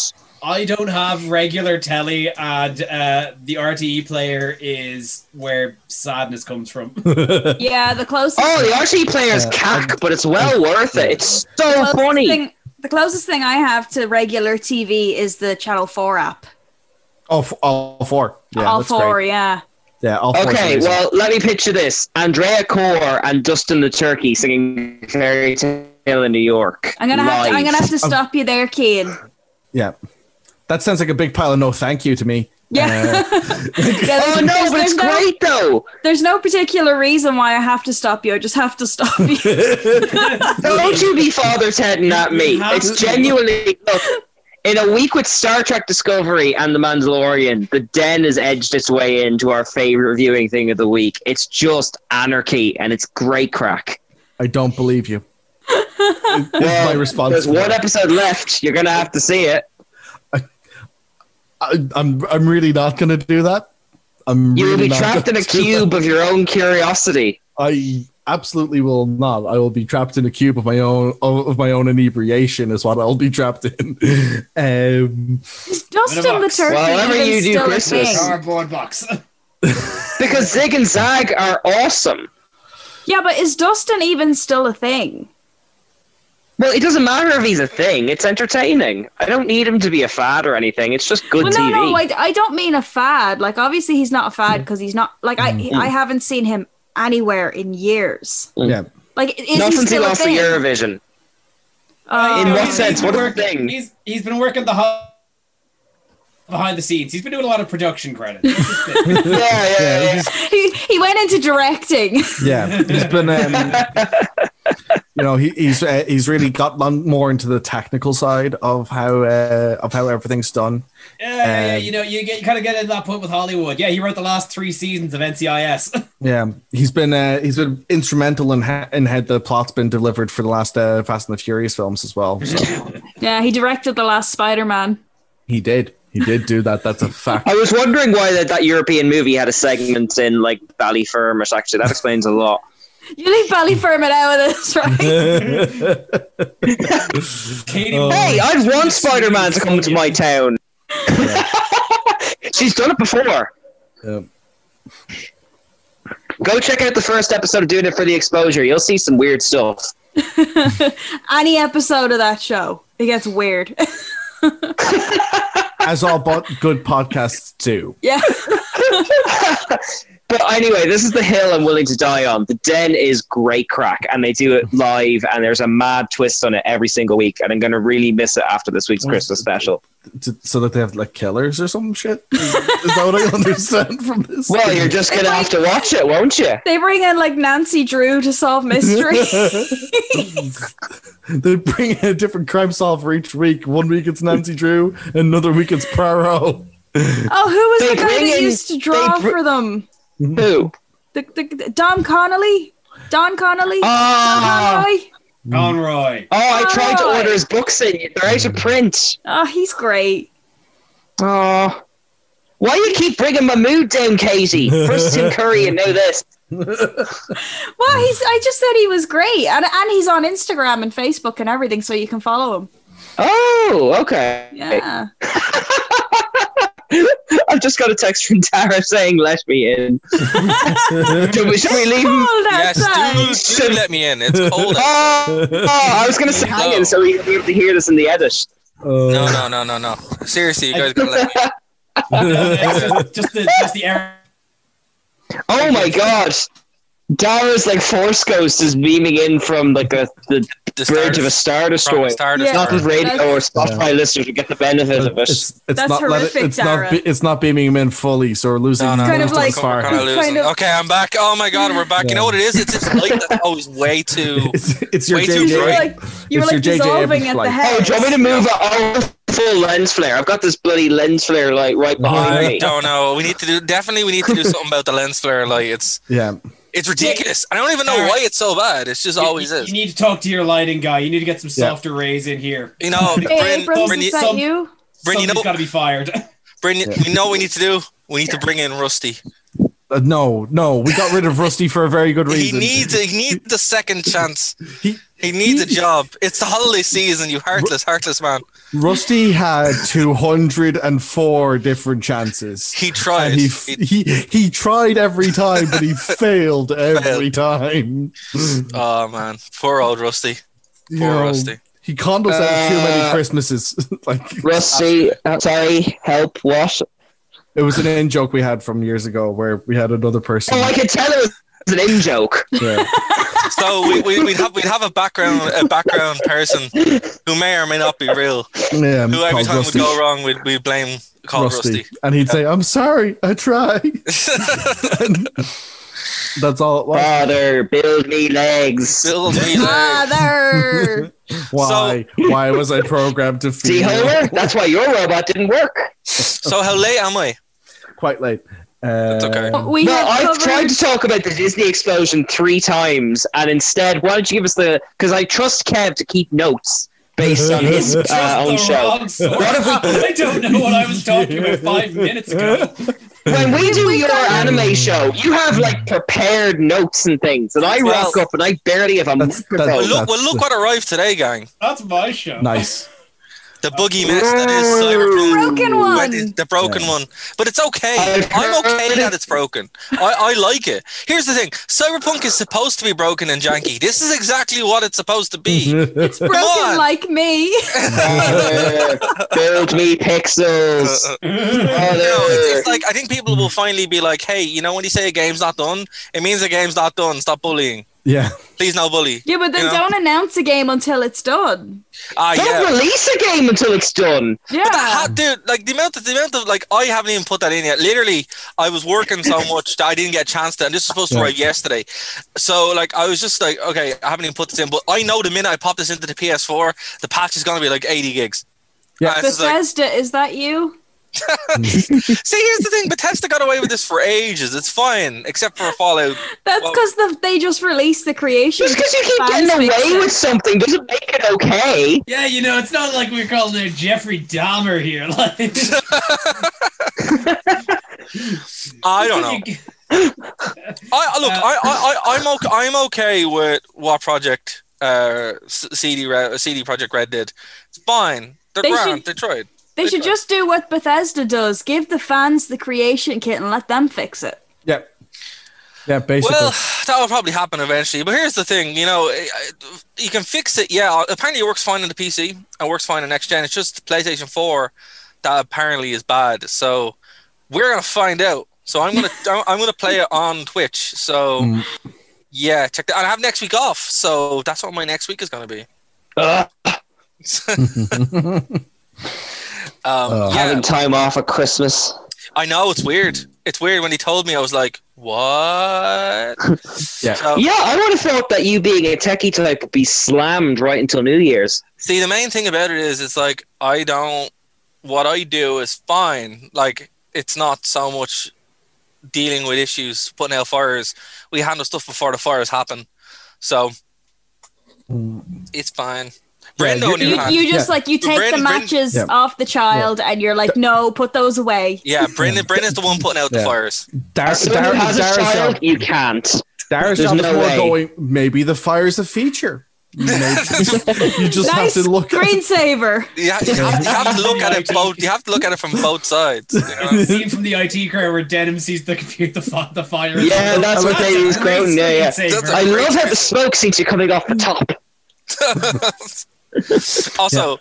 I don't have regular telly, and the RTE player is where sadness comes from. Yeah, the closest. Oh, the RTE player is cack, but it's well worth it. It's so funny. The closest thing I have to regular TV is the Channel 4 app. Oh, all 4. Yeah, all that's 4, great. yeah. Yeah, all 4. Okay, well, let me picture this. Andrea Corr and Dustin the Turkey singing Fairy Tale in New York. I'm gonna have to stop you there, Keane. Yeah. That sounds like a big pile of no thank you to me. Yeah. Oh no, but it's great though. There's no particular reason why I have to stop you. I just have to stop you. Don't you be Father Ted at me. It's genuinely. Look, in a week with Star Trek Discovery and The Mandalorian, The Den has edged its way into our favorite viewing thing of the week. It's just anarchy, and it's great crack. I don't believe you. This is my response. There's one episode left. You're gonna have to see it. I'm really not gonna do that. You will be trapped in a cube of your own curiosity. I absolutely will not. I will be trapped in a cube of my own inebriation. Is what I'll be trapped in. Is Dustin the turkey whenever even you do still Christmas, a thing? Cardboard box. Because Zig and Zag are awesome. Yeah, but is Dustin even still a thing? Well, it doesn't matter if he's a thing. It's entertaining. I don't need him to be a fad or anything. It's just good TV. No, I don't mean a fad. Like, obviously he's not a fad because he's not, like, I haven't seen him anywhere in years. Yeah. Like, is not he since he still lost a the thing? Eurovision. In what sense? What is the thing? He's been working behind the scenes. He's been doing a lot of production credits. Yeah. He went into directing. Yeah, he's been. He's really gotten more into the technical side of how everything's done. Yeah. You kind of get into that point with Hollywood. Yeah, he wrote the last 3 seasons of NCIS. Yeah, he's been instrumental in how the plot's been delivered for the last Fast and the Furious films as well. So. Yeah, he directed the last Spider-Man. He did do that. That's a fact. I was wondering why that European movie had a segment in like Ballyfermot. Actually, that explains a lot. You leave Ballyfermot out of this, right? Hey, I'd want Spider-Man to come to my town. Yeah. She's done it before. Yeah. Go check out the first episode of Doing It for the Exposure. You'll see some weird stuff. Any episode of that show, it gets weird. As all good podcasts do. Yeah. But anyway, this is the hill I'm willing to die on. The Den is great crack, and they do it live, and there's a mad twist on it every single week, and I'm going to really miss it after this week's Christmas special. So that they have like killers or some shit? Is that what I understand from this? Well, you're just going to have to watch it, won't you? They bring in like Nancy Drew to solve mysteries. They bring in a different crime solver each week. One week it's Nancy Drew, another week it's Poirot. Oh, who was the guy that used to draw for them? Who? The Don Connolly? Don Conroy? Conroy. Oh, I tried to order his books in. They're out of print. Oh, he's great. Oh. Why you keep bringing my mood down, Katie? First Tim Curry and now this. Well, I just said he was great. And he's on Instagram and Facebook and everything, so you can follow him. Oh, okay. Yeah. I've just got a text from Tara saying, "Let me in." Should we leave him? Yes, do let me in. It's cold. I was going to say hang in so we'd be able to hear this in the edit. No. Seriously, you guys gotta let me in. just the air. Oh my god. Dara's like Force Ghost is beaming in from like the bridge of a Star Destroyer. Not his radio or Spotify listeners who get the benefit of it. That's horrific, Dara. It's not beaming him in fully, so we're losing. Kind of like okay, I'm back. Oh my god, we're back. You know what it is? It's this light that's always way too. It's your JJ. You were like dissolving at the head. Oh, do you want me to move it full lens flare? I've got this bloody lens flare light right behind me. I don't know. We need to do something about the lens flare light. It's ridiculous. I don't even know why it's so bad. It's just always is. You need to talk to your lighting guy. You need to get some softer rays in here. You know, Bryn, Somebody's got to be fired. Bryn, you know what we need to do? We need to bring in Rusty. No, we got rid of Rusty for a very good reason. He needs a second chance. He needs a job. It's the holiday season, you heartless man. Rusty had 204 different chances. He tried. And he tried every time, but he failed every time. Oh man, poor old Rusty. Rusty. He conned us out too many Christmases. Rusty, sorry, help, what? It was an in-joke we had from years ago where we had another person. Oh, I could tell it was an in-joke. Yeah. So we'd have a background person who may or may not be real. Yeah, who every time we go wrong, we'd blame called Rusty. And he'd say, "I'm sorry, I tried." That's all it was. Father, build me legs. Build me legs. Father. Why was I programmed to feel? See, Homer? That's why your robot didn't work. So how late am I? Quite late. That's okay. I've tried to talk about the Disney explosion 3 times, and instead, why don't you give us because I trust Kev to keep notes based on his own show. I don't know what I was talking about 5 minutes ago. When we do your anime show, you have like prepared notes and things, and I rock up and I barely have a microphone. Well, look what arrived today, gang. That's my show. Nice. The boogie mess that is Cyberpunk. Broken one. The broken one. But it's okay. I'm okay that it's broken. I like it. Here's the thing. Cyberpunk is supposed to be broken and janky. This is exactly what it's supposed to be. It's broken like me. Build me pixels. It's like, I think people will finally be like, hey, you know when you say a game's not done, it means the game's not done. Stop bullying. Yeah. Please no bully. Yeah, but then don't announce a game until it's done. Don't release a game until it's done. Yeah. But dude, like the amount of like I haven't even put that in yet. Literally, I was working so much that I didn't get a chance to, and this was supposed to arrive yesterday. So like I was just like, okay, I haven't even put this in, but I know the minute I pop this into the PS4, the patch is gonna be like 80 gigs. Yeah. Bethesda, is that you? See, here's the thing. Bethesda got away with this for ages. It's fine, except for Fallout. That's because they just released the creation. Just because you keep getting away with something doesn't make it okay. Yeah, you know, it's not like we're calling it Jeffrey Dahmer here. Like, I don't know. I'm okay with what Project CD Projekt Red did. It's fine. They're grand. They tried. They should just do what Bethesda does. Give the fans the creation kit and let them fix it. Yeah. Yeah, basically. Well, that will probably happen eventually. But here's the thing, you know, you can fix it. Yeah, apparently it works fine on the PC and works fine on next gen. It's just PlayStation 4 that apparently is bad. So we're gonna find out. So I'm gonna play it on Twitch. So yeah, check that. I have next week off. So that's what my next week is gonna be. Having time off at Christmas. I know, it's weird. It's weird. When he told me, I was like, what? Yeah, I would have thought that you being a techie type would be slammed right until New Year's. See, the main thing about it is, it's like, what I do is fine. Like, it's not so much dealing with issues, putting out fires. We handle stuff before the fires happen. So, it's fine. You just like you take the matches off the child and you're like, no, put those away. Yeah, Brendan is the one putting out the fires. As someone has a child, you can't. Dara's job is more going, maybe the fire's a feature. Maybe. You just have to look at screensaver. You have to look at it both. You have to look at it from both sides. You know? Scene from the IT crew where Denim sees the computer, the fire. Yeah, that's what they was quoting. Yeah. I love how the smoke seems to be coming off the top. Also,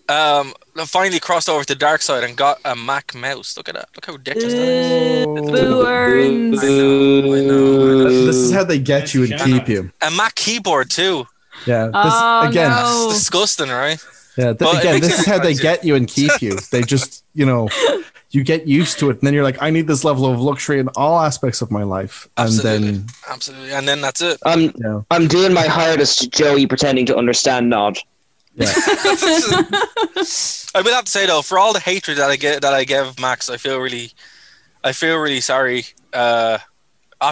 I finally crossed over to the dark side and got a Mac mouse. Look at that. Look how ridiculous that is. Boo-earns. I know. This is how they get you and keep you. A Mac keyboard too. Yeah. It's disgusting, right? Yeah. This is how they get you and keep you. They just, you get used to it, and then you're like, I need this level of luxury in all aspects of my life. Absolutely. And then that's it. I'm doing my hardest, Joey, pretending to understand Nod. Yeah. I will have to say though, for all the hatred that I gave Max, I feel really sorry. I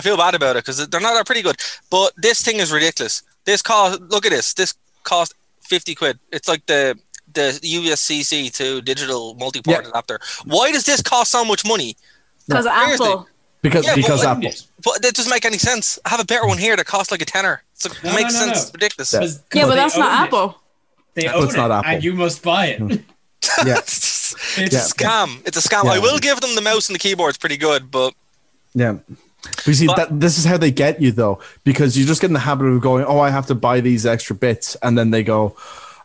feel bad about it because they're pretty good. But this thing is ridiculous. Look at this. This cost 50 quid. It's like the USB-C to digital multi-port adapter. Why does this cost so much money? Because Apple. Because Apple. But that doesn't make any sense. I have a better one here that costs like a tenner. It makes sense. It's ridiculous. Yeah, but that's not Apple. They own it, and you must buy it. Yeah. It's a scam. It's a scam. Yeah. I will give them the mouse and the keyboard's pretty good, but yeah. You see, this is how they get you though, because you just get in the habit of going, oh, I have to buy these extra bits, and then they go,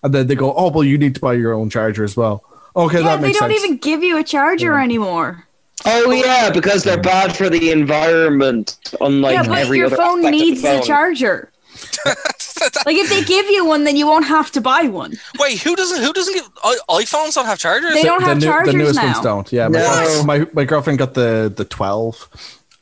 oh, well, you need to buy your own charger as well. Okay, that makes sense. They don't even give you a charger anymore. Oh yeah, because they're bad for the environment. Unlike every your other phone needs a charger. Like if they give you one, then you won't have to buy one. Wait, who doesn't give iPhones don't have chargers? They don't have chargers the newest now. ones don't. Yeah, my girlfriend got the 12,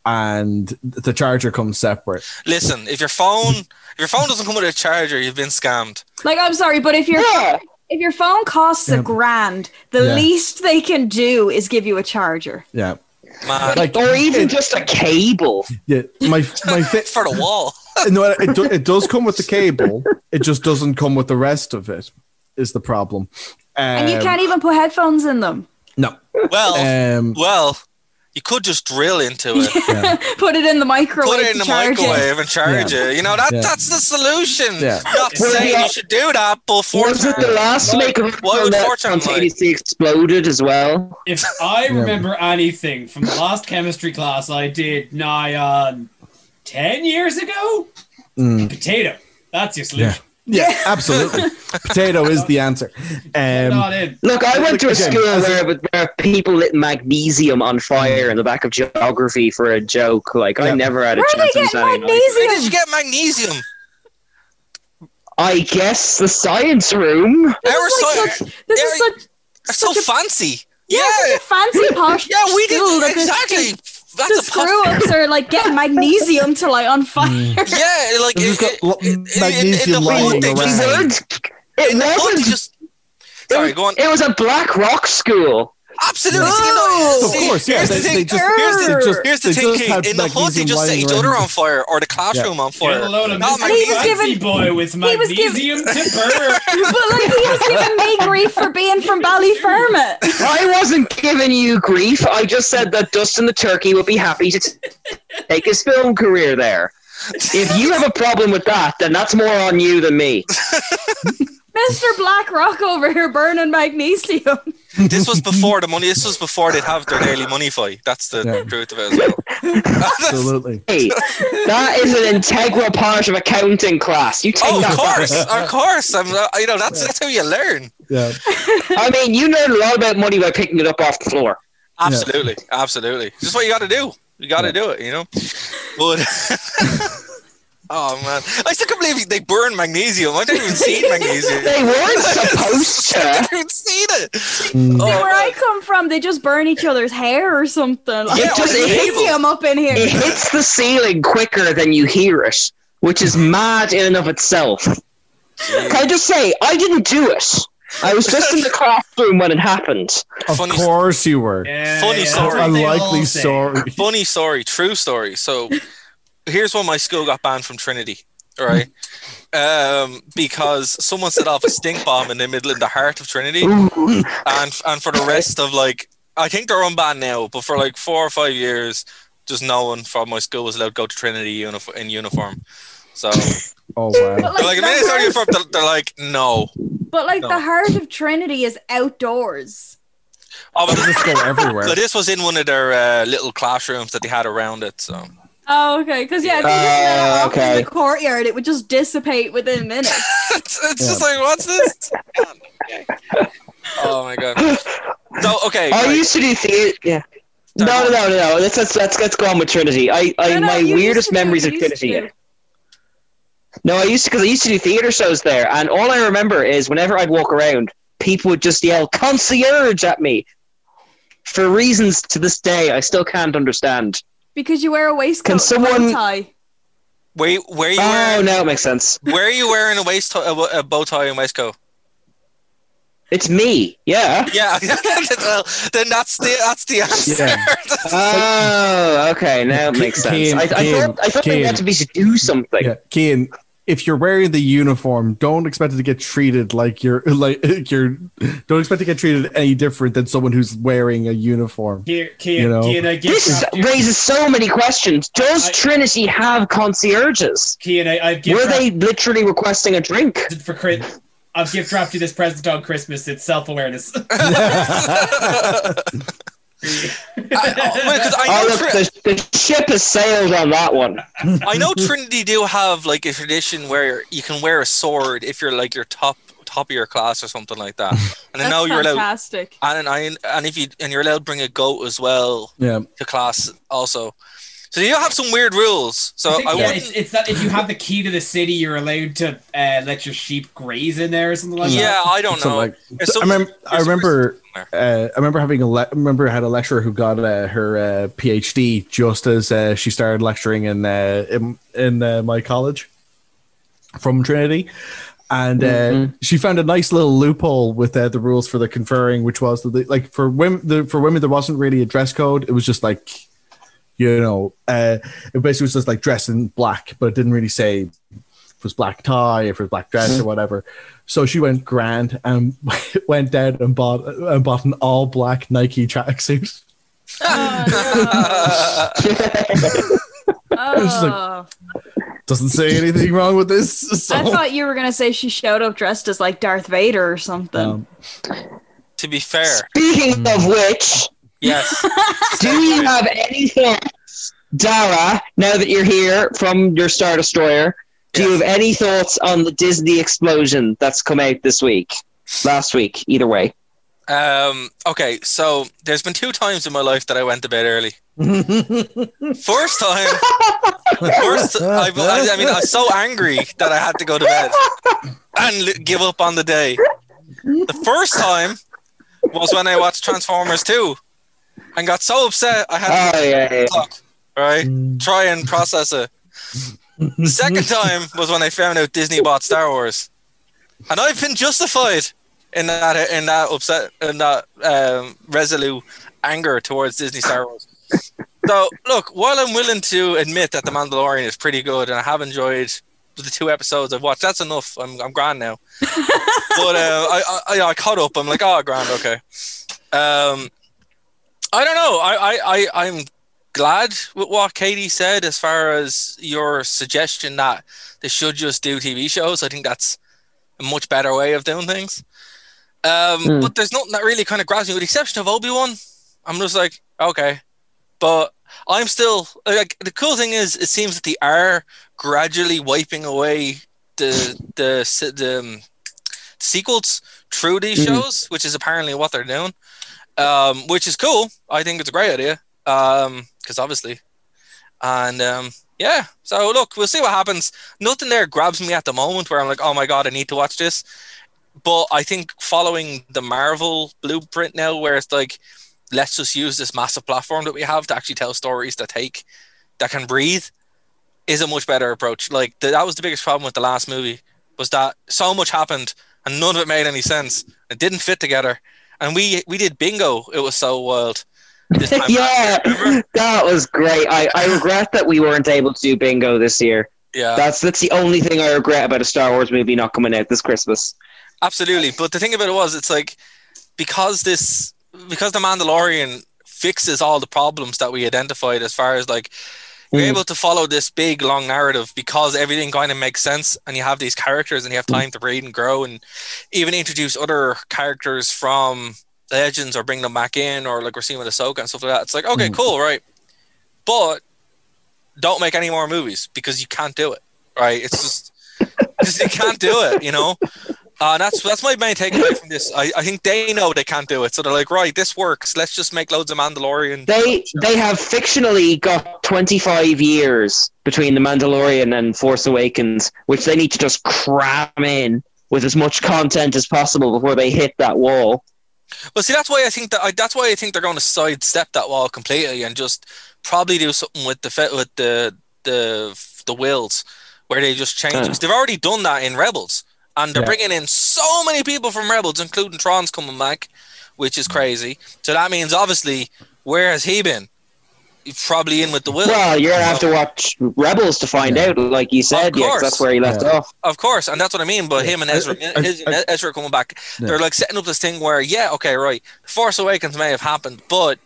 and the charger comes separate. Listen, if your phone doesn't come with a charger, you've been scammed. Like, I'm sorry, but if your phone costs $1,000, the least they can do is give you a charger. Yeah. Man. Like, or even just a cable. Yeah, my for the wall. No, it does come with the cable. It just doesn't come with the rest of it. Is the problem? And you can't even put headphones in them. No. Well, you could just drill into it. Yeah. Put it in the microwave. Put it in the microwave and charge it. You know, that's the solution. Yeah. Not saying you should do that, but was it the last maker that spontaneously exploded as well? If I remember anything from the last chemistry class I did nigh on 10 years ago, potato. That's your solution. Yeah, absolutely. Potato is the answer. Look, I went to a school where people lit magnesium on fire in the back of geography for a joke. Like, I never had a chance of saying. Where did you get magnesium? I guess the science room. This is so fancy. Yeah, it's a fancy posh we school did exactly. The screw ups are like getting magnesium to light on fire. Yeah, like magnesium lying around. Sorry, go on. It was a black rock school. Absolutely. Of course, yeah. Here's the thing. Here's the thing. In the hood, they just set each other on fire or the classroom on fire. Fancy boy with magnesium to burn. But like he was giving me grief for being from Ballyfermot. I wasn't giving you grief. I just said that Dustin the Turkey would be happy to take his film career there. If you have a problem with that, then that's more on you than me. Mr. Black Rock over here burning magnesium. This was before the money. This was before they'd have their daily money fight. That's the truth of it as well. Absolutely. Hey, that is an integral part of accounting class. You take that. Of course. That's how you learn. Yeah. I mean, you learn a lot about money by picking it up off the floor. Absolutely. This is what you got to do. You got to do it. You know. But. Oh man, I still can't believe they burn magnesium. I didn't even see magnesium. They weren't supposed to. I didn't even see it. See, where I come from, they just burn each other's hair or something. Like, magnesium up in here. It hits the ceiling quicker than you hear it, which is mad in and of itself. Can I just say, I didn't do it. I was just in the classroom when it happened. Of course you were. Funny story. Unlikely story. Funny story. True story. So. Here's why my school got banned from Trinity, right? Because someone set off a stink bomb in the heart of Trinity, and for the rest of I think they're unbanned now, but for 4 or 5 years, just no one from my school was allowed to go to Trinity in uniform. So, oh wow! But they're like, no. But the heart of Trinity is outdoors. Oh, but just go everywhere. So this was in one of their little classrooms that they had around it. So. Oh, okay. Because if they just let it off in the courtyard, it would just dissipate within minutes. it's just like, what's this? Oh my god. So okay. I used to do theater. Yeah. No. Let's go on with Trinity. My weirdest memories of Trinity. No, I used to do theater shows there, and all I remember is whenever I'd walk around, people would just yell "concierge" at me for reasons to this day I still can't understand. Because you wear a waistcoat and a bow tie. Where you now it makes sense. Where are you wearing a bow tie and waistcoat? It's me, yeah. Yeah, well, then that's the answer. Yeah. Oh, okay, now it makes sense. I thought they had to be to do something. Yeah. Cian, if you're wearing the uniform, don't expect it to get treated don't expect to get treated any different than someone who's wearing a uniform. This raises so many questions. Does Trinity have concierges? Were they literally requesting a drink? I've gift wrapped you this present on Christmas. It's self-awareness. The ship has sailed on that one. I know Trinity do have a tradition where you can wear a sword if you're your top of your class or something like that. And I know you're allowed. And you're allowed to bring a goat as well to class also. So you have some weird rules. So it's that if you have the key to the city, you're allowed to let your sheep graze in there or something like that. Yeah, I don't know. I remember I had a lecturer who got her PhD just as she started lecturing in my college from Trinity. And she found a nice little loophole with the rules for the conferring, which was that like for women, there wasn't really a dress code. It was just like, it basically was just like dressed in black, but it didn't really say if it was black tie, if it was black dress or whatever. So she went grand and went down and bought an all black Nike tracksuit. Doesn't say anything wrong with this. So. I thought you were gonna say she showed up dressed as like Darth Vader or something. To be fair, speaking of which, yes, do you have any thoughts, Dara? Now that you're here from your Star Destroyer, do you have any thoughts on the Disney explosion that's come out last week? Either way. Okay, so there's been 2 times in my life that I went to bed early. First time, I was so angry that I had to go to bed and give up on the day. The first time was when I watched Transformers 2 and got so upset I had to clock, right? Try and process it. The second time was when I found out Disney bought Star Wars, and I've been justified in that upset, in that resolute anger towards Disney Star Wars. So, look, while I'm willing to admit that The Mandalorian is pretty good, and I have enjoyed the 2 episodes I've watched, that's enough. I'm grand now. But I caught up. I'm like, oh, grand, okay. I don't know. I'm glad with what Katie said as far as your suggestion that they should just do TV shows. I think that's a much better way of doing things. But there's nothing that really kind of grabs me, with the exception of Obi-Wan. I'm just like, okay. But I'm still like, the cool thing is, it seems that they are gradually wiping away the sequels through these shows, which is apparently what they're doing, which is cool. I think it's a great idea, because obviously, and yeah. So look, we'll see what happens. Nothing there grabs me at the moment where I'm like, oh my god, I need to watch this. But I think following the Marvel blueprint now, where it's like, let's just use this massive platform that we have to actually tell stories that can breathe, is a much better approach. Like that was the biggest problem with the last movie, was that so much happened and none of it made any sense. It didn't fit together, and we did bingo. It was so wild. Yeah, that was great. I regret that we weren't able to do bingo this year. Yeah, that's the only thing I regret about a Star Wars movie not coming out this Christmas. Absolutely, but the thing about it was, it's like, because The Mandalorian fixes all the problems that we identified, as far as like, you're able to follow this big long narrative because everything kind of makes sense, and you have these characters and you have time to breathe and grow, and even introduce other characters from Legends or bring them back in, or like we're seeing with Ahsoka and stuff like that. It's like, okay, cool, right? But don't make any more movies, because you can't do it, right? It's just you can't do it, that's my main takeaway from this. I think they know they can't do it, so they're like, right, this works. Let's just make loads of Mandalorian. They have fictionally got 25 years between The Mandalorian and Force Awakens, which they need to just cram in with as much content as possible before they hit that wall. Well, see, that's why I think they're going to sidestep that wall completely and just probably do something with the wills, where they just change. Because they've already done that in Rebels. And they're bringing in so many people from Rebels, including Tron's coming back, which is crazy. So that means, obviously, where has he been? He's probably in with the will. Well, you're going to have to watch Rebels to find out, like you said. Yeah, that's where he left off. Of course, and that's what I mean. But him and Ezra, Ezra coming back, they're like setting up this thing where, yeah, okay, right, Force Awakens may have happened, but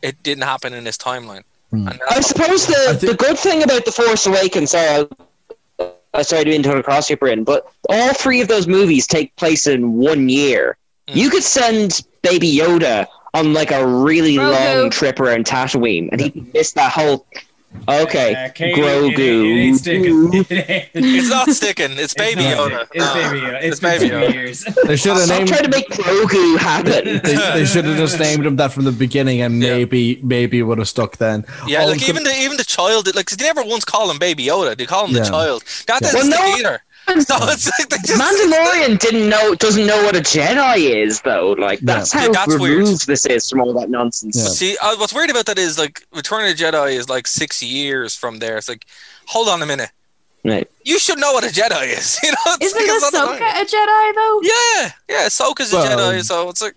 it didn't happen in this timeline. And I suppose the good thing about The Force Awakens, sorry to interrupt across your brain, but all 3 of those movies take place in 1 year. You could send Baby Yoda on like a really long trip around Tatooine, and he could miss that whole Okay, Katie, Grogu. It ain't sticking. It's not sticking. It's Baby Yoda. It's Baby Yoda. It's been Baby 2 Yoda. years. They should have Stop named. trying to make Grogu happen. They should have just named him that from the beginning, and maybe it would have stuck then. Yeah, All like I'm even the child, like 'cause they never once call him Baby Yoda. They call him the child. That Yeah. doesn't Well, stick no. either. So it's like they just, Mandalorian doesn't know what a Jedi is though. Like that's how That's removed weird. this is from all that nonsense. Yeah. See, what's weird about that is like Return of the Jedi is like 6 years from there. It's like, hold on a minute. Right. You should know what a Jedi is. You know, Isn't Ahsoka a Jedi though? Yeah, Ahsoka's a Jedi, so it's like.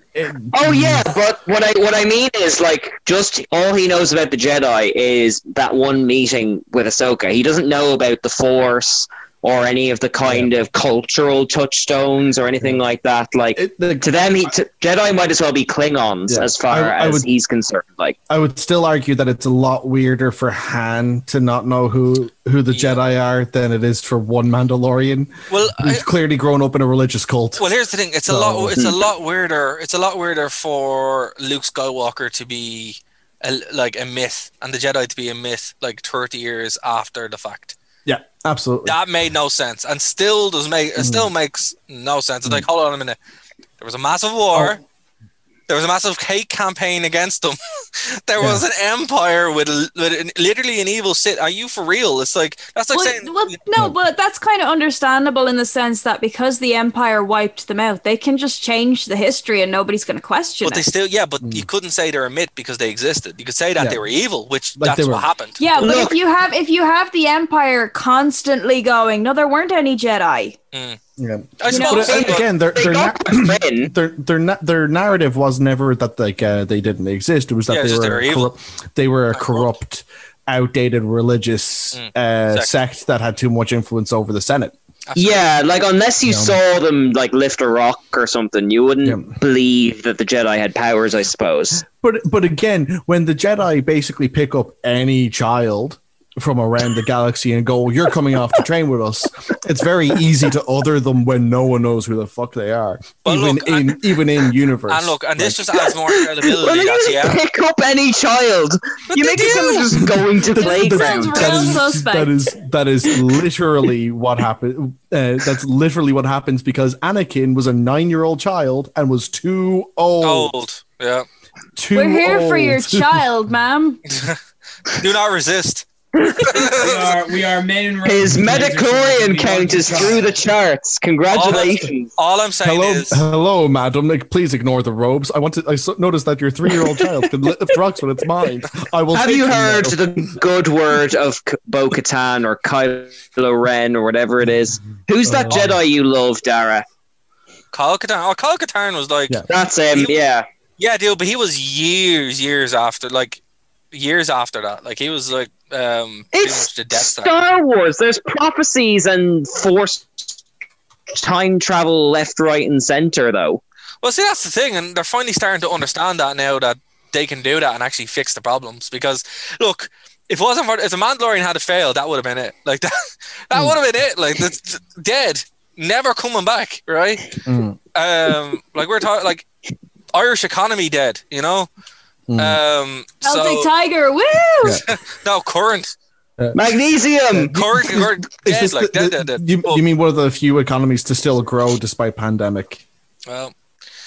Oh yeah, but what I mean is like just all he knows about the Jedi is that one meeting with Ahsoka. He doesn't know about the Force or any of the kind of cultural touchstones or anything like that. Like to them, Jedi might as well be Klingons as far as he's concerned. Like I would still argue that it's a lot weirder for Han to not know who the Jedi are than it is for one Mandalorian. Well, who's clearly grown up in a religious cult. Well, here's the thing: it's a lot weirder. It's a lot weirder for Luke Skywalker to be a myth, and the Jedi to be a myth like 30 years after the fact. Yeah, absolutely. That made no sense, and still makes no sense. It's like, hold on a minute. There was a massive war. There was a massive hate campaign against them. There was an empire with literally an evil Sith. Are you for real? It's like that's like saying. Well, no, but that's kind of understandable in the sense that because the empire wiped them out, they can just change the history and nobody's going to question But it. they still, but you couldn't say they're a myth because they existed. You could say that they were evil, which that's what happened. Yeah, but if you have the empire constantly going, no, there weren't any Jedi. Yeah, I suppose. But again, their narrative was never that they didn't exist. It was that they were a corrupt, outdated religious sect that had too much influence over the Senate. Yeah, like unless you saw them like lift a rock or something, you wouldn't believe that the Jedi had powers, I suppose. But again, when the Jedi basically pick up any child from around the galaxy and go, you're coming off to train with us, it's very easy to other them when no one knows who the fuck they are, even in universe. And this just adds more credibility. Well, you pick up any child. You make it sound just going to playground. That is literally what happened. That's literally what happens because Anakin was a 9-year-old child and was too old. Yeah. We're here for your child, ma'am. Do not resist. we are men in robes. His Metachlorian count is through the charts. Congratulations. All I'm saying is, hello, madam. Please ignore the robes. I noticed that your 3-year-old child can lift rocks when it's mine. I will. Have you heard the good word of Bo-Katan or Kylo Ren or whatever it is? Who's that Jedi you love, Dara? Kyle Katarn. Oh, Kyle Katarn was like that's him. Yeah, dude. But he was years after that. Like he was like it's the Death Star Wars. There's prophecies and force time travel left, right, and center. Though. Well, see, that's the thing, and they're finally starting to understand that now that they can do that and actually fix the problems. Because look, if the Mandalorian had failed, that would have been it. Like that would have been it. Like that's dead, never coming back. Right? Like we're talking like Irish economy dead. You know. Celtic Tiger, woo! No, current. Magnesium! Current dead. You mean one of the few economies to still grow despite pandemic? Well,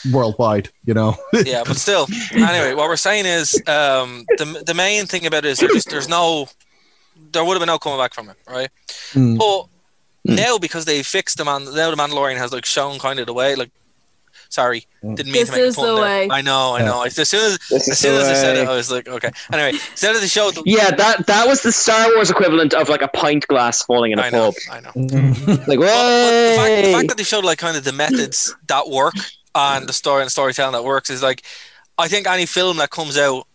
worldwide, you know. Yeah, but still. Anyway, what we're saying is the main thing about it is there would have been no coming back from it, right? But now because they fixed now the Mandalorian has like shown kind of the way, like. Sorry, didn't mean to make a pun there. I know. As soon as I said it, I was like, okay. Anyway, instead of the show, that was the Star Wars equivalent of like a pint glass falling in a pub. I know. Like, but the fact that they showed like kind of the methods that work and the story and storytelling that works is like, I think any film that comes out,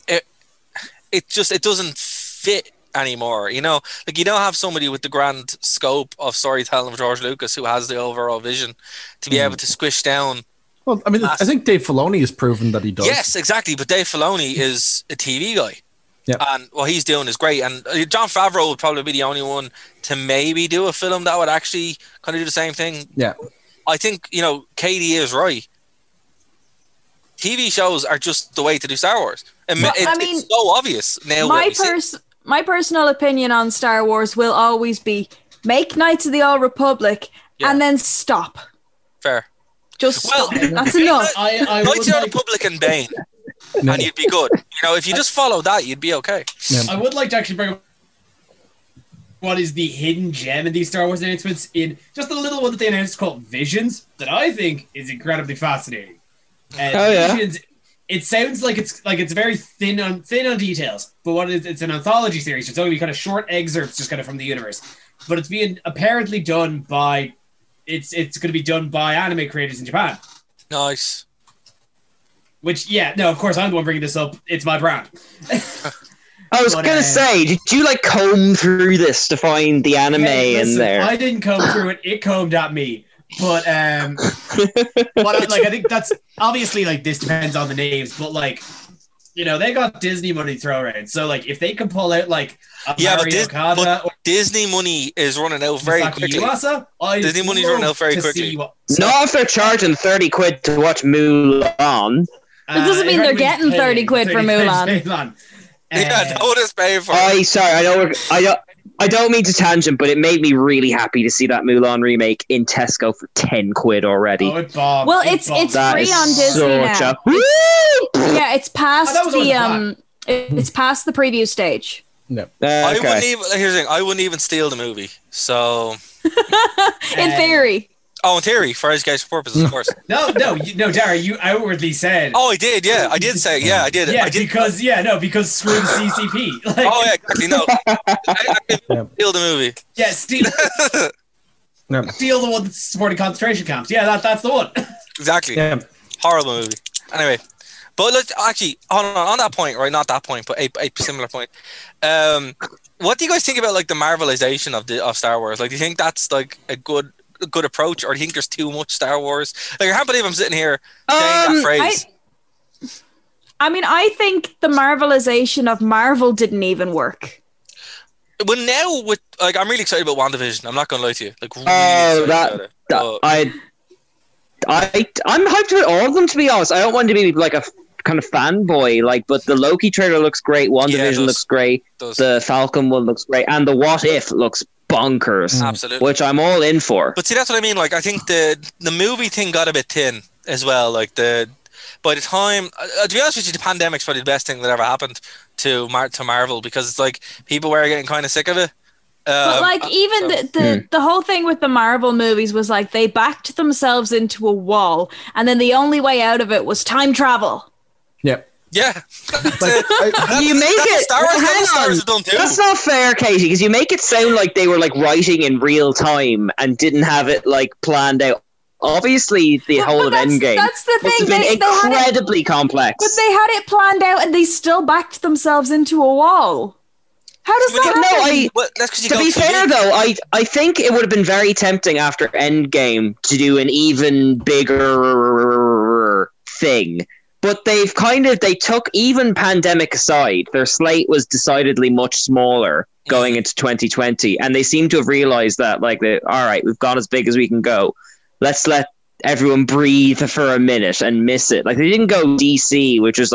it doesn't fit anymore. You know, like you don't have somebody with the grand scope of storytelling of George Lucas who has the overall vision to be able to squish down. Well, I mean, I think Dave Filoni has proven that he does. Yes, exactly. But Dave Filoni is a TV guy. Yeah. And what he's doing is great. And Jon Favreau would probably be the only one to maybe do a film that would actually kind of do the same thing. Yeah. I think, Katie is right. TV shows are just the way to do Star Wars. It's so obvious now. my personal opinion on Star Wars will always be make Knights of the Old Republic and then stop. Fair. Just stop. That's enough. Knights of the Republic and Bane, and you'd be good. If you just follow that, you'd be okay. I would like to actually bring up what is the hidden gem in these Star Wars announcements in just a little one that they announced called Visions that I think is incredibly fascinating. Visions, it sounds like it's very thin on details, but what it is, it's an anthology series. It's only kind of short excerpts just kind of from the universe, but it's being apparently done by it's going to be done by anime creators in Japan. Nice. Which, of course I'm the one bringing this up. It's my brand. I was gonna say, did you comb through this to find the anime in there? I didn't comb through it; it combed at me. But I think that's obviously this depends on the names, but they got Disney money thrown around. So if they can pull out but Disney money is running out very quickly. Disney money is running out very quickly. Not if they're charging 30 quid to watch Mulan. It doesn't mean they're getting 30 quid for Mulan. What is paying for? I don't mean to tangent, but it made me really happy to see that Mulan remake in Tesco for 10 quid already. Oh, it bombed. Well, it's free on Disney now. It's past it's past the preview stage. No, I wouldn't even. Here's the thing: I wouldn't even steal the movie. So, in theory. Oh, in theory, for educational purposes, of course. No, Dara, you outwardly said. Oh, I did. Yeah, I did say. Yeah, I did. Yeah, I did. because screw the CCP. Exactly. No, I steal the movie. Yeah, steal. Steal the one that's supporting concentration camps. Yeah, that's the one. Exactly. Yeah. Horrible movie. Anyway, but let's actually on that point, right? Not that point, but a similar point. What do you guys think about the Marvelization of Star Wars? Do you think that's a good approach, or do you think there's too much Star Wars? I can't believe I'm sitting here saying that phrase. I think the Marvelization of Marvel didn't even work. Well, now with I'm really excited about WandaVision. I'm not gonna lie to you. I'm hyped with all of them, to be honest. I don't want to be a kind of fanboy, but the Loki trailer looks great. WandaVision looks great. The Falcon one looks great, and the What If looks bonkers. Absolutely, which I'm all in for. But see, that's what I mean. I think the movie thing got a bit thin as well. By the time, to be honest with you, the pandemic's probably the best thing that ever happened to Marvel, because it's people were getting kind of sick of it. But even the whole thing with the Marvel movies was they backed themselves into a wall, and then the only way out of it was time travel. Yeah. Yeah. You make it. Star Wars done too. That's not fair, Katie, because you make it sound like they were writing in real time and didn't have it planned out. Obviously, the whole of Endgame. That's the thing. They incredibly complex. But they had it planned out, and they still backed themselves into a wall. How does that happen? To be fair, though, I think it would have been very tempting after Endgame to do an even bigger thing. But they took, even pandemic aside, their slate was decidedly much smaller going into 2020. And they seem to have realized that, all right, we've gone as big as we can go. Let's let everyone breathe for a minute and miss it. They didn't go DC, which was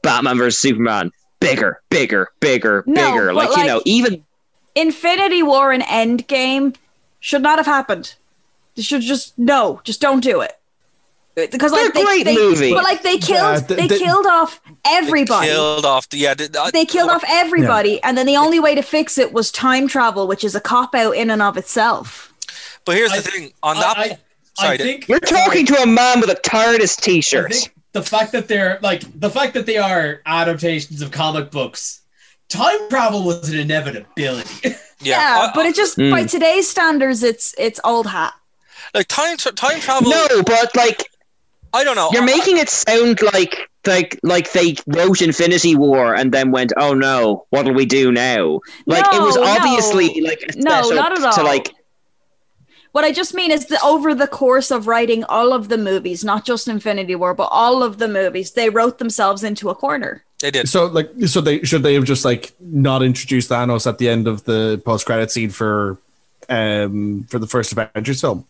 Batman versus Superman. Bigger. Even Infinity War and Endgame should not have happened. They should just don't do it. Because they're great movie. But they killed off everybody. They killed off everybody, and then the only way to fix it was time travel, which is a cop out in and of itself. But here's the thing: I think you're talking to a man with a TARDIS t-shirt. The fact that they are adaptations of comic books, time travel was an inevitability. But it just by today's standards, it's old hat. Time travel. No, but I don't know. You're making it sound like they wrote Infinity War and then went, "Oh no, what'll we do now?" It was obviously a no, not at all. To what I just mean is that over the course of writing all of the movies, not just Infinity War, but all of the movies, they wrote themselves into a corner. They did. So they have just not introduced Thanos at the end of the post-credit scene for the first Avengers film?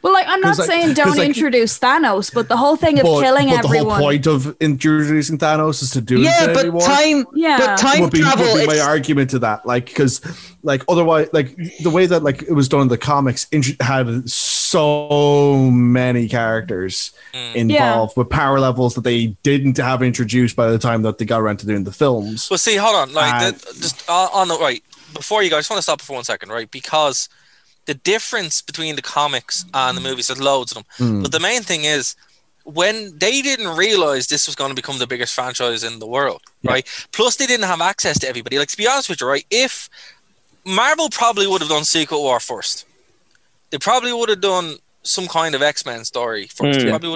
Well, like, I'm not saying don't introduce Thanos, but the whole thing of killing but everyone. the whole point of introducing Thanos is to do Infinity War. But time travel would be my argument to that. Like, because, like, otherwise, like, the way that, like, it was done in the comics had so many characters involved with power levels that they didn't have introduced by the time that they got around to doing the films. Well, see, hold on. Like, just on the right, before you go, I just want to stop for 1 second, right? Because the difference between the comics and the movies, there's loads of them. But the main thing is, when they didn't realize this was going to become the biggest franchise in the world, right? Plus, they didn't have access to everybody. Like, to be honest with you, right? If Marvel probably would have done Secret War first, they probably would have done some kind of X-Men story first. They probably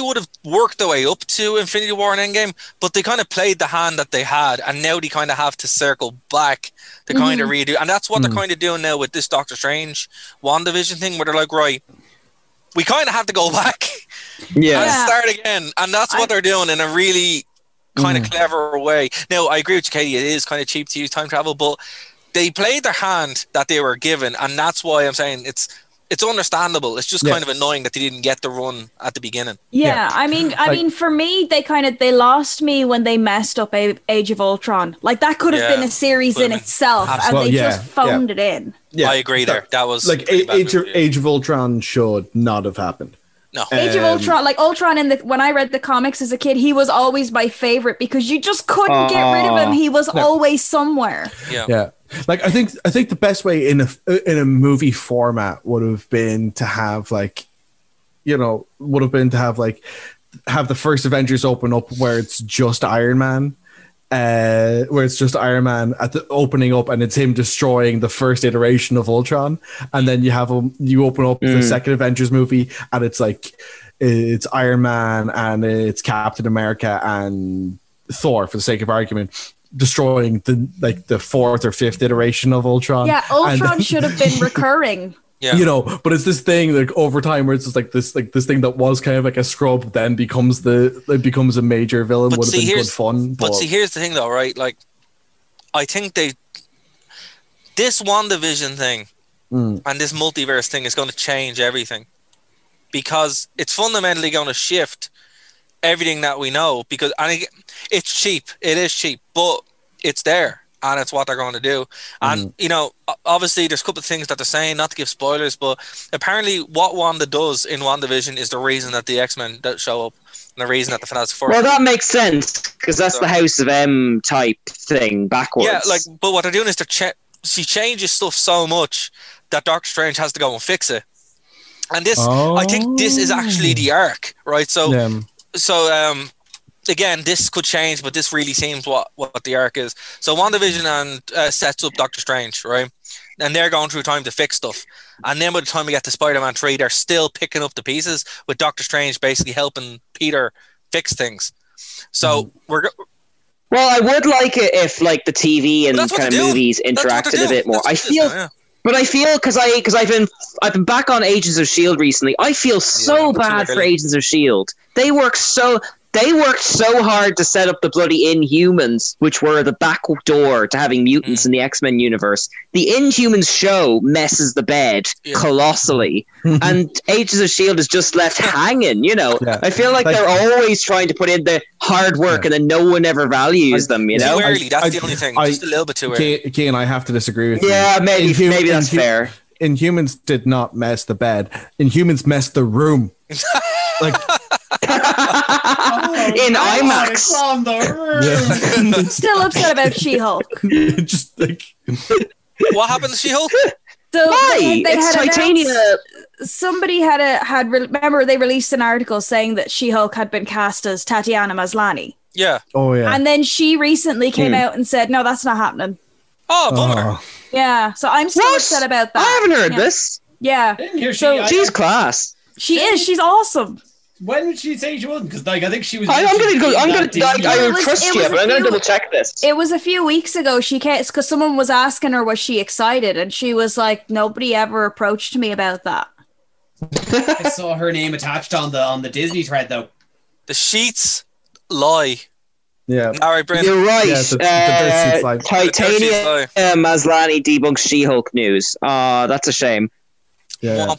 would have worked their way up to Infinity War and Endgame, but they kind of played the hand that they had, and now they kind of have to circle back to kind of redo. And that's what they're kind of doing now with this Doctor Strange WandaVision thing, where they're like, right, we kind of have to go back and start again. And that's what they're doing in a really kind of clever way. Now, I agree with you, Katie, it is kind of cheap to use time travel, but they played their hand that they were given, and that's why I'm saying it's understandable. It's just kind of annoying that they didn't get the run at the beginning. Yeah, I mean, for me, they lost me when they messed up Age of Ultron. Like, that could have been a series in itself, and they just phoned it in. Yeah, I agree there. That was like Age of Ultron should not have happened. No. Age of Ultron, like Ultron when I read the comics as a kid, he was always my favorite because you just couldn't get rid of him. He was always somewhere. Yeah. Like, I think the best way in a movie format would have been to have have the first Avengers open up where it's just Iron Man. At the opening up, and it's him destroying the first iteration of Ultron, and then you open up the second Avengers movie, and it's like it's Iron Man and it's Captain America and Thor, for the sake of argument, destroying the fourth or fifth iteration of Ultron. Yeah, Ultron should have been recurring. Yeah. But it's this thing like over time where it's just this thing that was kind of like a scrub then becomes a major villain. Would have been good fun. But see, here's the thing though, right? Like, I think this WandaVision thing and this multiverse thing is going to change everything, because it's fundamentally going to shift everything that we know, because it's cheap. It is cheap, but it's there. And it's what they're going to do. And, obviously there's a couple of things that they're saying, not to give spoilers, but apparently what Wanda does in WandaVision is the reason that the X-Men don't show up, and the reason that the Fantastic Four... Well, that makes sense, because that's the House of M type thing backwards. Yeah, but what they're doing is she changes stuff so much that Doctor Strange has to go and fix it. And I think this is actually the arc, right? Again, this could change, but this really seems what the arc is. So WandaVision sets up Doctor Strange, right? And they're going through time to fix stuff. And then by the time we get to Spider-Man 3, they're still picking up the pieces, with Doctor Strange basically helping Peter fix things. So Well, I would like it if like the TV and kind of movies interacted a bit more. But I feel because I've been back on Agents of S.H.I.E.L.D. recently. I feel so bad for Agents of S.H.I.E.L.D. They worked so hard to set up the bloody Inhumans, which were the back door to having mutants in the X-Men universe. The Inhumans show messes the bed colossally, and Agents of S.H.I.E.L.D. is just left hanging, I feel like they're always trying to put in the hard work, and then no one ever values them, Too early, that's the only thing. Just a little bit too early. Kane, I have to disagree with you. Yeah, maybe that's fair. Inhumans did not mess the bed. Inhumans messed the room. Like... in IMAX. Still upset about She-Hulk. Just like, what happened to She-Hulk? So they it's had Titania. Somebody remember they released an article saying that She-Hulk had been cast as Tatiana Maslany. Yeah. Oh yeah. And then she recently came out and said, "No, that's not happening." Oh, bummer. Yeah. So I'm still upset about that. I haven't heard this. Yeah. She's class. She is. She's awesome. When would she say she wasn't? Because I think she was. I trust you, but I'm gonna double check this. It was a few weeks ago. She came because someone was asking her, was she excited, and she was like, "Nobody ever approached me about that." I saw her name attached on the Disney thread, though. The sheets lie. Yeah. All right, Brent. You're right. Yeah, Titania Maslany debunks She-Hulk news. That's a shame. Yeah.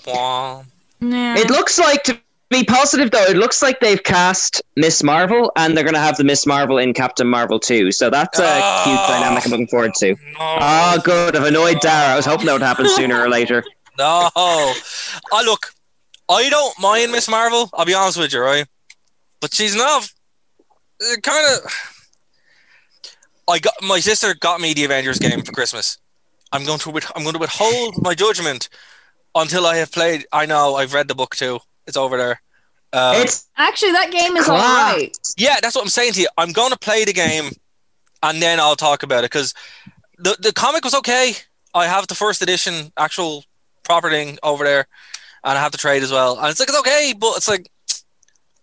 It looks like, to be positive though, it looks like they've cast Miss Marvel, and they're going to have the Miss Marvel in Captain Marvel too. So that's a cute dynamic I'm looking forward to. Oh, good. I've annoyed Dara. I was hoping that would happen sooner or later. No. Look, I don't mind Miss Marvel. I'll be honest with you, right? But she's not kind of. My sister got me the Avengers game for Christmas. I'm going to withhold my judgment until I have played. I know I've read the book too. It's over there. It's actually that game is alright. Yeah, that's what I'm saying to you. I'm going to play the game, and then I'll talk about it because the comic was okay. I have the first edition, actual proper thing over there, and I have the trade as well. And it's okay, but it's like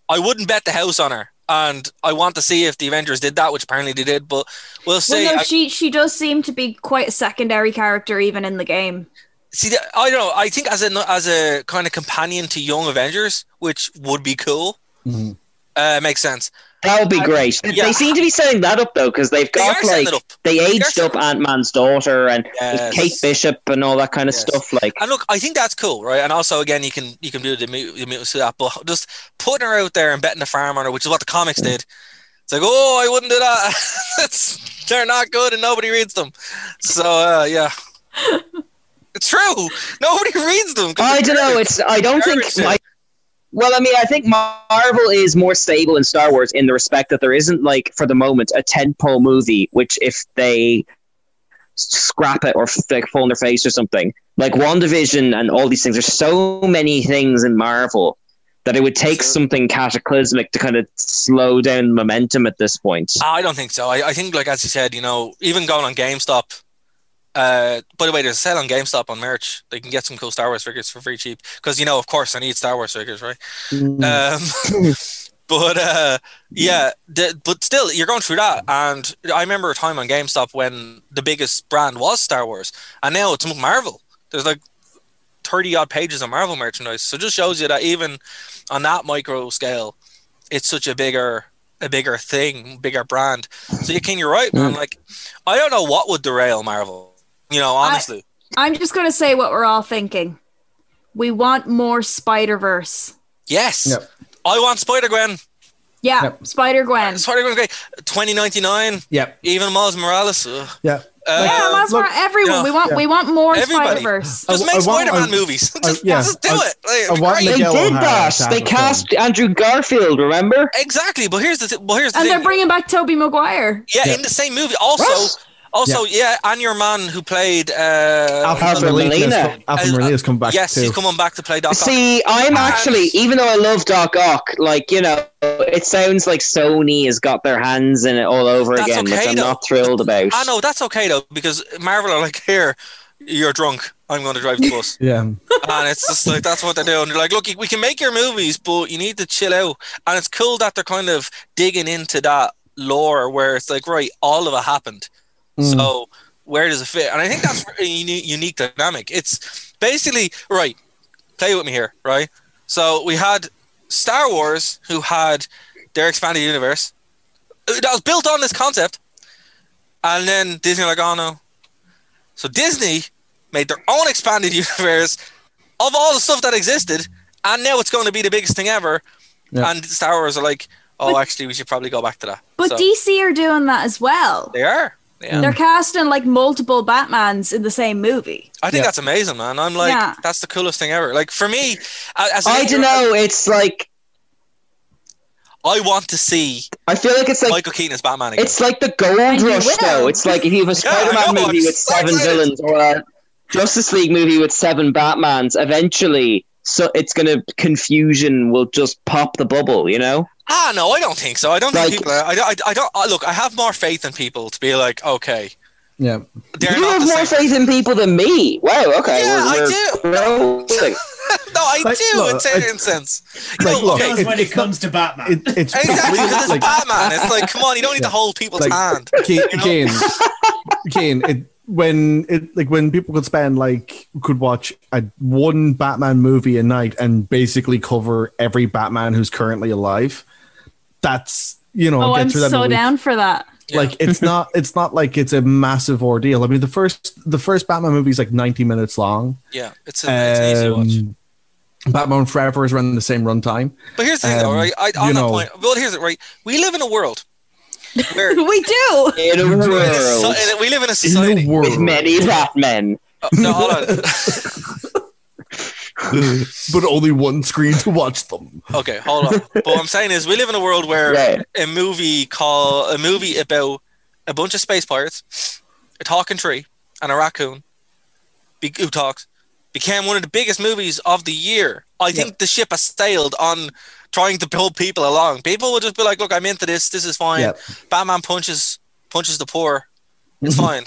I wouldn't bet the house on her. And I want to see if the Avengers did that, which apparently they did, but we'll see. Well, no, she does seem to be quite a secondary character even in the game. See, I don't know. I think as a kind of companion to Young Avengers, which would be cool, makes sense. That would be great. Yeah. They seem to be setting that up though, because they've got they aged up Ant-Man's daughter and Kate Bishop and all that kind of stuff. Like, and look, I think that's cool, right? And also, again, you can do the mutants to that, but just putting her out there and betting the farm on her, which is what the comics did. It's like, I wouldn't do that. They're not good, and nobody reads them. So yeah. It's true. Nobody reads them. I don't know. I don't think. Well, I mean, I think Marvel is more stable in Star Wars in the respect that there isn't, like, for the moment, a tentpole movie which, if they scrap it or like fall in their face or something, like WandaVision and all these things, there's so many things in Marvel that it would take something cataclysmic to kind of slow down the momentum at this point. I don't think so. I think, like as you said, even going on GameStop. By the way, there's a sale on GameStop on merch. They can get some cool Star Wars figures for free cheap because of course I need Star Wars figures, right? But but still, you're going through that, and I remember a time on GameStop when the biggest brand was Star Wars, and now it's Marvel. There's like 30 odd pages of Marvel merchandise, so it just shows you that even on that micro scale, it's such a bigger thing, bigger brand. So you're right, man. Like, I don't know what would derail Marvel. Honestly. I'm just going to say what we're all thinking. We want more Spider-Verse. Yes. Yep. I want Spider-Gwen. Yeah, yep. Spider-Gwen. Spider-Gwen's great. 2099. Yep. Even Miles Morales. Yeah. Miles Morales. Everyone. We want more Spider-Verse. Just make Spider-Man movies. Just do it. They did that. They cast Andrew Garfield, remember? Exactly. But here's the thing. And they're bringing back Tobey Maguire. Yeah, in the same movie. Also, and your man who played Alfred Molina. Alfred Molina's come back. Yes, he's coming back to play Doc Ock. See, I'm actually, even though I love Doc Ock, it sounds like Sony has got their hands in it all over again, which I'm not thrilled about. I know, that's okay though, because Marvel are like, here, you're drunk, I'm going to drive the bus. Yeah. And it's just like, that's what they're doing. They're like, look, we can make your movies, but you need to chill out. And it's cool that they're kind of digging into that lore where it's like, right, all of it happened. So where does it fit? And I think that's a unique dynamic. It's basically, right, play with me here, right? So we had Star Wars, who had their expanded universe that was built on this concept, and then Disney were like, oh no. So Disney made their own expanded universe of all the stuff that existed, and now it's going to be the biggest thing ever. Yeah. And Star Wars are like, actually, we should probably go back to that. But DC are doing that as well. They are. Yeah. They're casting like multiple Batmans in the same movie. I think that's amazing, man. I'm like, that's the coolest thing ever. Like, for me, I don't know. It's like, I want to see. I feel like it's like Michael Keaton as Batman again. It's like the Gold Rush, though. It's like if you have a Spider-Man movie with 7 villains, or a Justice League movie with 7 Batmans, eventually, confusion will just pop the bubble, No, I don't think so. I don't think people are. I don't. Look, I have more faith in people to be like, okay. Yeah. You have more faith in people than me. Wow, okay. Yeah, I do. No, I do in a certain sense. When it comes to Batman. It's exactly, because it's Batman. It's like, come on, you don't need to hold people's hand. Again, when people could watch one Batman movie a night and basically cover every Batman who's currently alive, that's I'm so down for that. Like, it's not like it's a massive ordeal. I mean, the first Batman movie is like 90 minutes long. Yeah, it's easy to watch. Batman Forever is around the same runtime. But here's the thing, though, right? On that point, well, here's it, right? We live in a world where we do. In a world. We live in a society with many Batmen. No, hold on. But only one screen to watch them. Okay, hold on. But what I'm saying is, we live in a world where a movie about a bunch of space pirates, a talking tree, and a raccoon who talks became one of the biggest movies of the year. I think the ship has sailed on trying to pull people along. People will just be like, "Look, I'm into this. This is fine." Batman punches the poor. It's fine.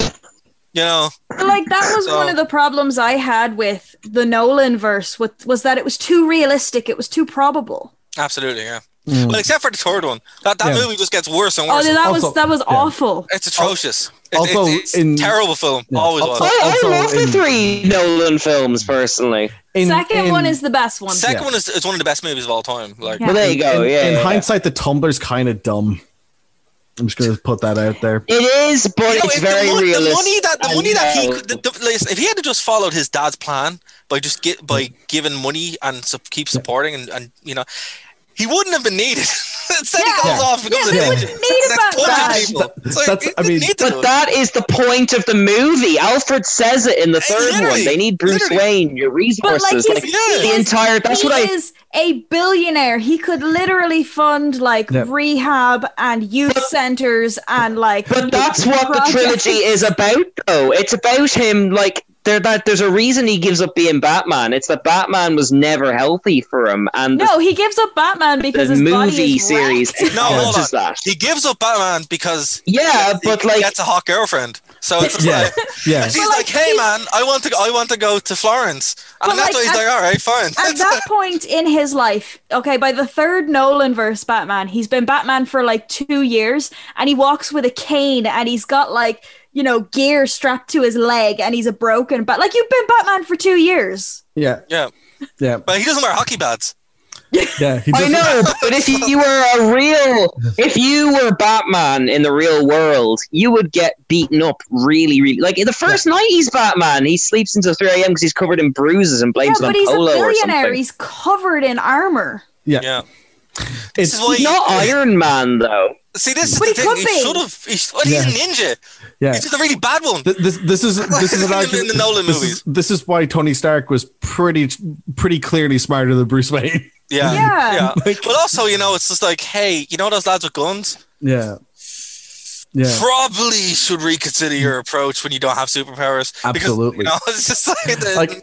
You know, like that was one of the problems I had with the Nolan verse. Was that it was too realistic. It was too probable. Absolutely, yeah. Well, except for the third one, that movie just gets worse and worse. Oh, that was awful. It's atrocious. It's in terrible film. Always was. I love the three Nolan films personally. Second one is the best one. Second one is one of the best movies of all time. Like, well, there you go. In hindsight, the Tumblr's kind of dumb. I'm just gonna put that out there. It is, but it's very realistic. The money that he could, if he had just followed his dad's plan by giving money and keep supporting and you know, he wouldn't have been needed. Instead, he goes off and becomes an agent. But that is the point of the movie. Alfred says it in the third one. They need Bruce Wayne, your resources, the entire. That's what I. He is a billionaire. He could literally fund rehab and youth centers and like. But that's what the trilogy is about, though. It's about him like. There's a reason he gives up being Batman. It's that Batman was never healthy for him, and no, he gives up Batman because his body is series. wrecked. No, hold on. That. He gives up Batman because he gets a hot girlfriend. So it's like, she's like, "Hey man, I want to go to Florence," and that's why he's like, "All right, fine." At that point in his life, okay, by the third Nolan verse Batman, he's been Batman for like 2 years, and he walks with a cane, and he's got like, you know, gear strapped to his leg, and he's a broken. But like, you've been Batman for 2 years. Yeah. But he doesn't wear hockey pads. Yeah, I know, but if you were Batman in the real world, you would get beaten up really, really. Like in the first night he's Batman, he sleeps until 3 a.m. because he's covered in bruises and blames it on Polo or something. But he's a billionaire. He's covered in armor. Yeah. He's not Iron Man though. See, this is the thing. He should have. He's a ninja. Yeah. He's just a really bad one. This is an argument in the Nolan movies. This is why Tony Stark was pretty clearly smarter than Bruce Wayne. Yeah. But also, you know, it's just like, hey, you know those lads with guns? Yeah. Probably should reconsider your approach when you don't have superpowers. Absolutely. Because, you know, it's just like,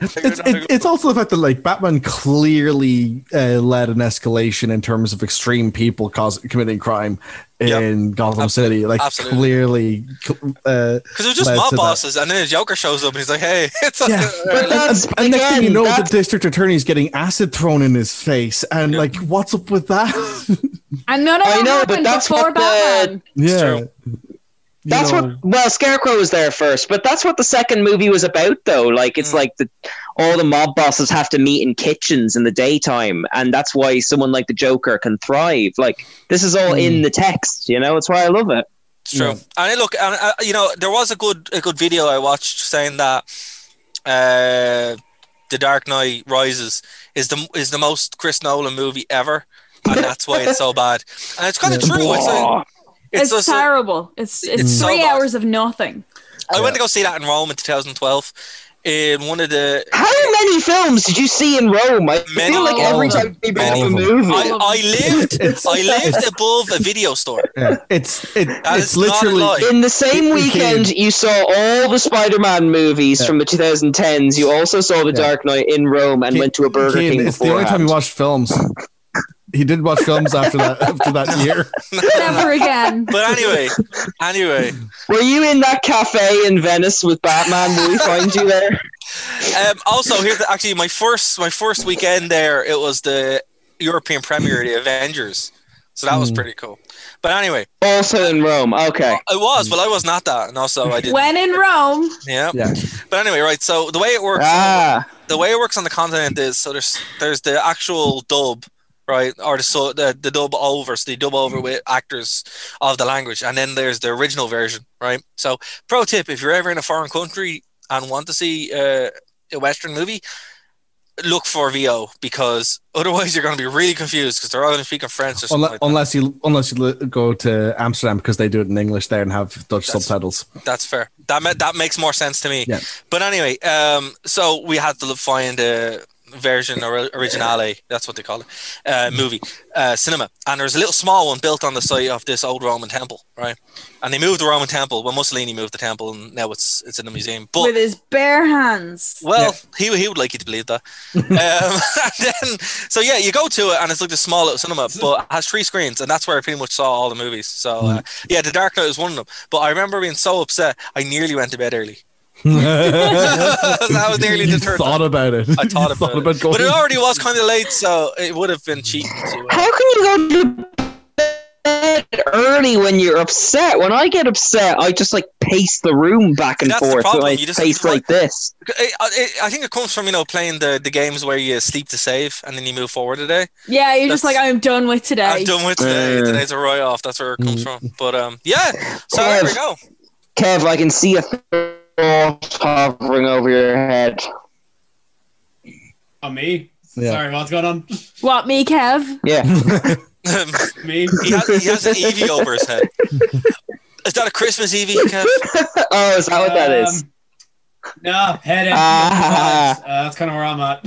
it's also the fact that like Batman clearly led an escalation in terms of extreme people committing crime in Gotham City. Like clearly, because it was just mob bosses, and then the Joker shows up and he's like, "Hey, it's and next thing you know, the district attorney's getting acid thrown in his face, and like, what's up with that? And none of that happened before Batman. Scarecrow was there first, but that's what the second movie was about, though. Like, it's like all the mob bosses have to meet in kitchens in the daytime, and that's why someone like the Joker can thrive. Like, this is all in the text, you know. It's why I love it. It's true. And look, you know, there was a good video I watched saying that The Dark Knight Rises is the most Chris Nolan movie ever, and that's why it's so bad. And it's kind of true. It's terrible. It's 3 hours of nothing. I went to go see that in Rome in 2012. In one of the how many films did you see in Rome? I feel like every time we made a movie. I lived above a video store. Yeah. It's literally in the same weekend you saw all the Spider-Man movies from the 2010s. You also saw The Dark Knight in Rome and went to a Burger King. It's the only time he watched films. He didn't watch films after that year. Never again. But anyway. Were you in that cafe in Venice with Batman? Will we find you there? Also, here's actually my first weekend there. It was the European premiere of the Avengers, so that was pretty cool. But anyway, also in Rome. Okay, I was, but I was not that, and also I didn't. When in Rome. Yeah. But anyway, right. So the way it works, on the continent is there's the actual dub. Right, or the dub over, so they dub over with actors of the language, and then there's the original version, right? So, pro tip: if you're ever in a foreign country and want to see a Western movie, look for VO, because otherwise you're going to be really confused because they're all speaking French or something unless you go to Amsterdam, because they do it in English there and have Dutch subtitles. That's fair. That makes more sense to me. Yeah. But anyway, so we had to find a version or originale, that's what they call it, movie, cinema, and there's a little small one built on the site of this old Roman temple, right? And they moved the Roman temple. Well, Mussolini moved the temple, and now it's in the museum. But with his bare hands. Well, yeah. he would like you to believe that. And then, so yeah, you go to it, and it's like this small little cinema, but it has 3 screens, and that's where I pretty much saw all the movies. So yeah, The Dark Knight was one of them. But I remember being so upset, I nearly went to bed early. That was nearly the third. Thought about it. I thought about it, but it already was kind of late, so it would have been cheating. How can you go to bed early when you're upset? When I get upset, I just like pace the room back and forth. I pace like this. I think it comes from playing the games where you sleep to save and then you move forward a day. Yeah, you're just like, I'm done with today. I'm done with today. Today's a write off. That's where it comes from. But yeah. So there we go. Kev, I can see a thought hovering over your head. On me? Yeah. Sorry, what's going on? What, me, Kev? Yeah. Me? He has an Eevee over his head. Is that a Christmas Eevee, Kev? Oh, is that what that is? No, head in. That's kind of where I'm at.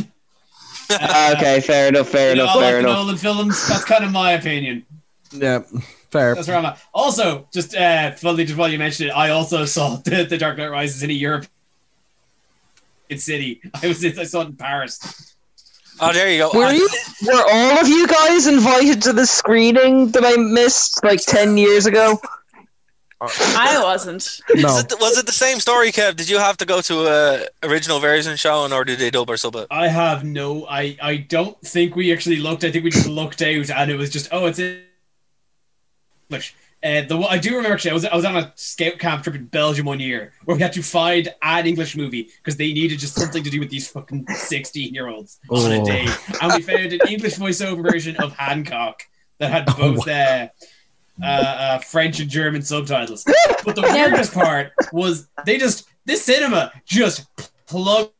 Okay, fair enough. Nolan films, that's kind of my opinion. Yeah, fair. That's where I'm at. Also, just funny, just while you mentioned it, I also saw the Dark Knight Rises in a European city. I saw it in Paris. Oh, there you go. Were all of you guys invited to the screening that I missed like 10 years ago? I wasn't. No. Was it the same story, Kev? Did you have to go to a original version showing, or did they dub or sub it? I have no. I don't think we actually looked. I think we just looked out, and it was just it's English. I do remember actually. I was on a scout camp trip in Belgium one year where we had to find an English movie because they needed just something to do with these fucking 16-year-olds on a day, and we found an English voiceover version of Hancock that had both French and German subtitles. But the weirdest part was this cinema just plugged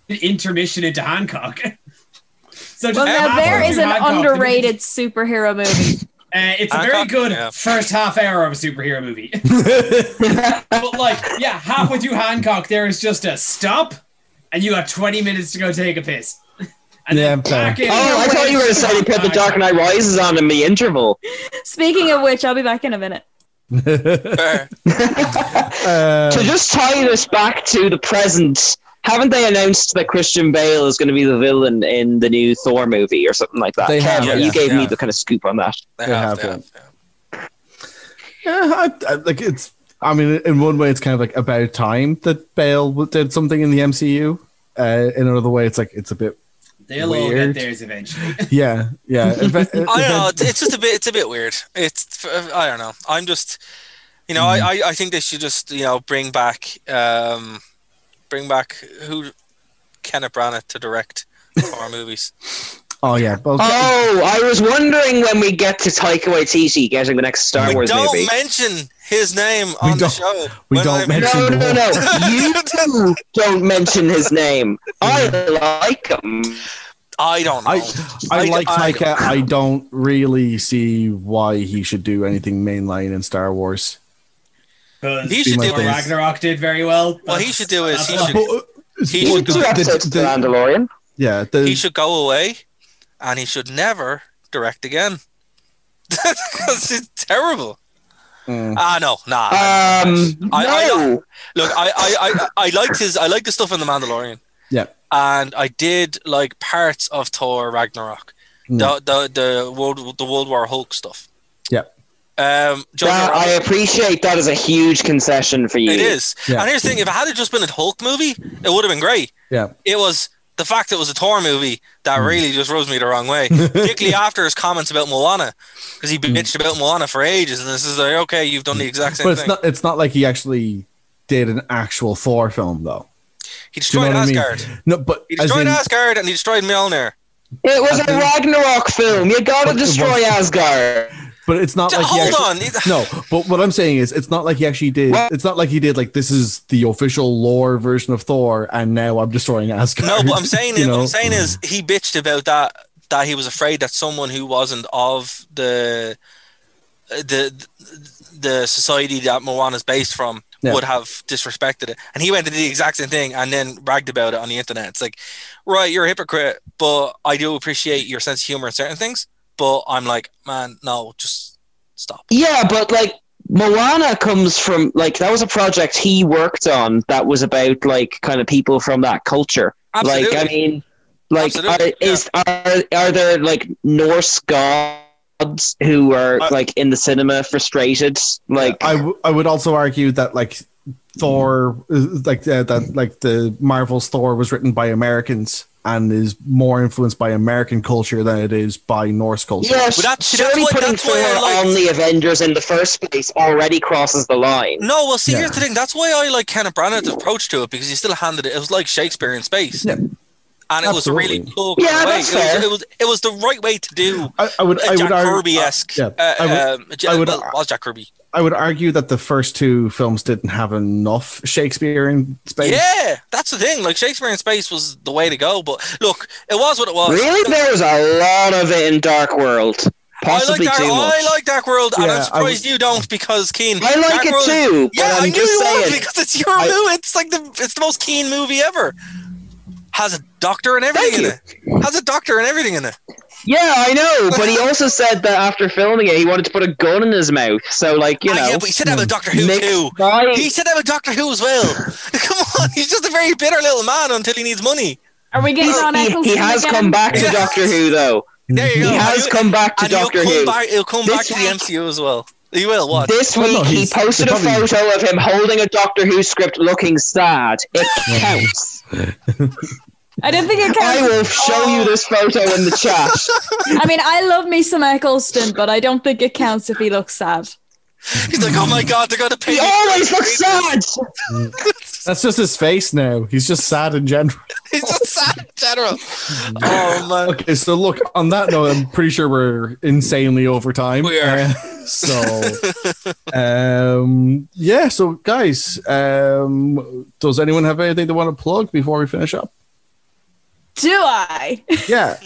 intermission into Hancock. So there is an underrated superhero movie. It's a very good first half hour of a superhero movie. But halfway through Hancock, there is just a stop, and you got 20 minutes to go take a piss. And then back in. Oh, I thought you were going to say you put the Dark Knight Rises on in the interval. Speaking of which, I'll be back in a minute. To just tie this back to the present, haven't they announced that Christian Bale is going to be the villain in the new Thor movie or something like that? They have, you gave me the kind of scoop on that. They have. Yeah, it's. I mean, in one way, it's kind of like about time that Bale did something in the MCU. In another way, it's like it's a bit. They'll all get theirs eventually. Yeah. I don't know. It's just a bit. It's a bit weird. I don't know. I'm just. I think they should just bring back Kenneth Branagh to direct our movies. Oh yeah. Well, I was wondering when we get to Taika Waititi getting the next Star Wars movie. We don't mention his name on the show. We don't mention. No. You don't mention his name. I like him. I don't know. I like Taika. I don't really see why he should do anything mainline in Star Wars. He should do what Ragnarok did very well. What he should do is he should do the Mandalorian. Yeah, he should go away, and he should never direct again. Because it's terrible. No. Look, I liked the stuff in the Mandalorian. Yeah. And I did like parts of Thor Ragnarok, the World War Hulk stuff. Yeah. I appreciate that as a huge concession for you. It is. Yeah. And here's the thing: if it had just been a Hulk movie, it would have been great. Yeah. It was the fact it was a Thor movie that really just rubs me the wrong way, particularly after his comments about Moana, because he bitched about Moana for ages, and this is like, okay, you've done the exact same thing. But it's not like he actually did an actual Thor film, though. He destroyed Asgard. I mean? No, but he destroyed Asgard and he destroyed Mjolnir. It was a Ragnarok film. You gotta destroy Asgard. But it's not like hold on. No, but what I'm saying is, it's not like he actually did. It's not like he did. Like, this is the official lore version of Thor, and now I'm destroying Asgard. No, but I'm saying you what know? I'm saying is he bitched about that he was afraid that someone who wasn't of the society that Moana's based from would have disrespected it, and he went to do the exact same thing and then bragged about it on the internet. It's like, right, you're a hypocrite, but I do appreciate your sense of humor in certain things. But I'm like, man, no, just stop. Yeah, but like Moana comes from like that was a project he worked on that was about like kind of people from that culture. Absolutely. Like I mean, like are there like Norse gods who are like in the cinema frustrated? Like I would also argue that like Thor, like that like the Marvel's Thor was written by Americans and is more influenced by American culture than it is by Norse culture. Yeah, surely putting Thor on the Avengers in the first place already crosses the line. No, well, see, here's the thing. That's why I like Kenneth Branagh's approach to it, because he still handed it. It was like Shakespeare in space. Yeah. And it was a really cool way. That's fair. It was the right way to do I would Jack argue, Kirby-esque. Was Jack Kirby. I would argue that the first two films didn't have enough Shakespeare in space. Yeah, that's the thing. Like, Shakespeare in space was the way to go. But look, it was what it was. Really? There was a lot of it in Dark World. Possibly too much. I like Dark World, and I'm surprised you don't, because Keen. I like it too. Yeah, I knew you would, because it's your movie. It's like it's the most Keen movie ever. Has a doctor and everything in it. Has a doctor and everything in it. Yeah, I know, but he also said that after filming it, he wanted to put a gun in his mouth. So, like, you know. Yeah, but he said that with Doctor Who too. He said that with Doctor Who as well. Come on, he's just a very bitter little man until he needs money. Are we getting on Eccleston He has again? come back to Doctor Who, though. There you go. He has come back to Doctor Who. He'll come back to the MCU as well. He will. What? This week, he posted a photo of him holding a Doctor Who script looking sad. It counts. I didn't think it counts. I will show you this photo in the chat. I mean, I love me some Eccleston, but I don't think it counts if he looks sad. He's like, oh my god, they're going to pay me. He always looks sad. That's just his face now. He's just sad in general. He's just sad in general. Oh man. Okay, so look, on that note, I'm pretty sure we're insanely over time. We are. Yeah, so guys, does anyone have anything they want to plug before we finish up? Do I? Yeah.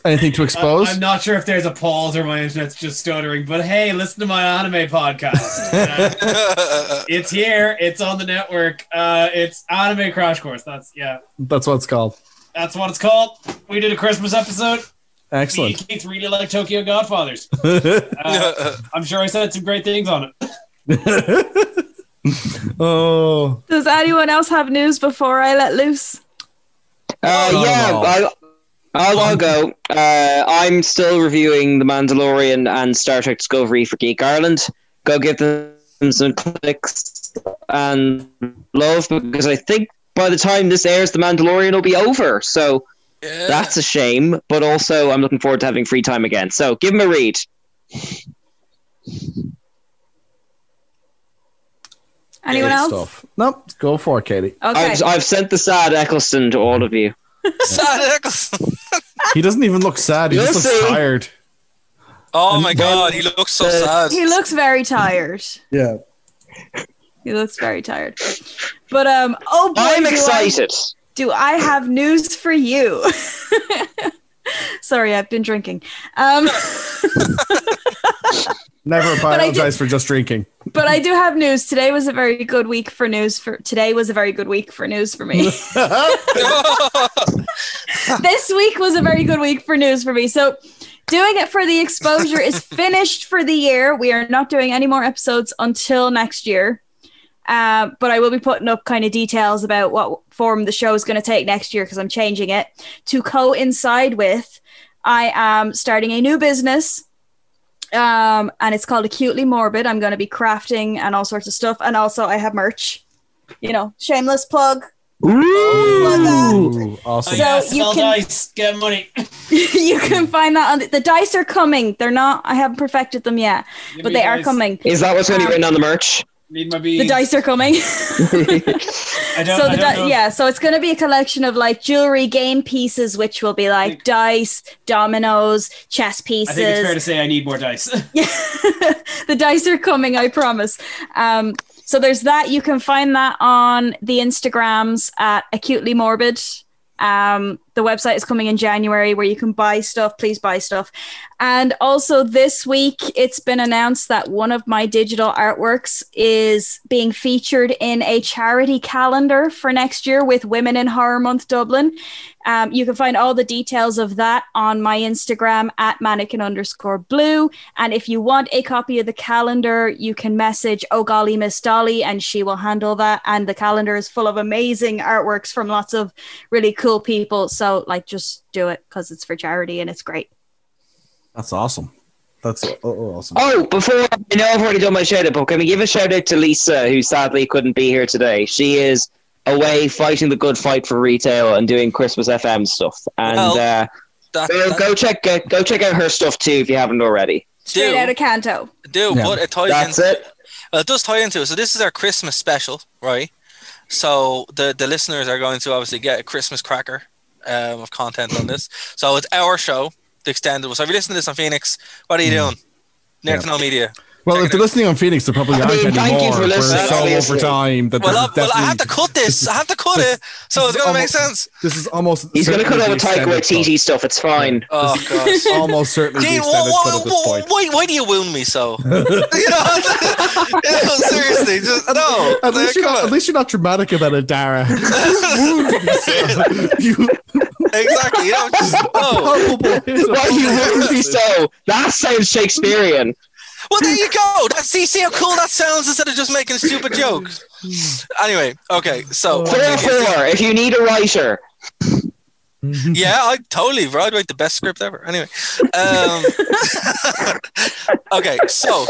Anything to expose? I'm not sure if there's a pause or my internet's just stuttering, but hey, listen to my anime podcast. It's here. It's on the network. It's Anime Crash Course. That's what it's called. That's what it's called. We did a Christmas episode. Excellent. Keith really like Tokyo Godfathers. I'm sure I said some great things on it. Oh. Does anyone else have news before I let loose? I'll go. I'm still reviewing The Mandalorian and Star Trek Discovery for Geek Ireland. Go give them some clicks and love, because I think by the time this airs, The Mandalorian will be over. So that's a shame, but also I'm looking forward to having free time again. So give them a read. Anyone else? Stuff. Nope, go for it, Katie. Okay. I've sent the sad Eccleston to all of you. Sad Eccleston. He doesn't even look sad. He just looks tired. Oh my god, he looks so sad. He looks very tired. Yeah. He looks very tired. But oh boy, I'm excited. Do I have news for you? Sorry, I've been drinking. Never apologize for just drinking. But I do have news. Today was a very good week for news for me. This week was a very good week for news for me. So doing it for the exposure is finished for the year. We are not doing any more episodes until next year. But I will be putting up kind of details about what form the show is going to take next year, because I'm changing it to coincide with I am starting a new business. And it's called Acutely Morbid. I'm going to be crafting and all sorts of stuff. And also I have merch, shameless plug. Ooh, awesome. So sell dice, get money. You can find that on the dice are coming. They're not, I haven't perfected them yet, but they are coming. Is that what's going to be written on the merch? Need my beads. The dice are coming. I don't, So I don't know. yeah, so it's going to be a collection of like jewelry, game pieces, which will be like dice, dominoes, chess pieces. I think it's fair to say I need more dice. The dice are coming, I promise. So there's that. You can find that on the Instagrams at Acutely Morbid. The website is coming in January where you can buy stuff. Please buy stuff. And also this week, it's been announced that one of my digital artworks is being featured in a charity calendar for next year with Women in Horror Month Dublin. You can find all the details of that on my Instagram at mannequin_blue. And if you want a copy of the calendar, you can message Oh Golly Miss Dolly and she will handle that. And the calendar is full of amazing artworks from lots of really cool people. So like, just do it because it's for charity and it's great. That's awesome. That's awesome. Oh, before I know I've already done my shout out, but can we give a shout out to Lisa, who sadly couldn't be here today? She is away fighting the good fight for retail and doing Christmas FM stuff. And go check out her stuff too if you haven't already. Straight out of Canto. But it ties That's in. it. Well, it does tie into it. So this is our Christmas special, right? So the listeners are going to obviously get a Christmas cracker of content on this. So it's our show, the extended one. So if you're listening to this on Phoenix, what are you doing? Nerd to Know Media. Well, if they're listening on Phoenix, they probably aren't anymore. Thank you for listening. We're so over time that Well, I have to cut this. I have to cut it, so it's going to make sense. This is almost. He's going to cut all the Taika Waititi stuff. It's fine. Oh gosh, almost certainly. Dean, the extended cut at this point. why do you wound me so? Seriously, just no. At least you're not dramatic about it, Dara. Exactly. You know, just, Why do you wound me so? That sounds Shakespearean. Well, there you go. See how cool that sounds instead of just making stupid jokes. Anyway, okay, so 4-4 if you need a writer. Yeah, I'd write the best script ever. Anyway, okay, so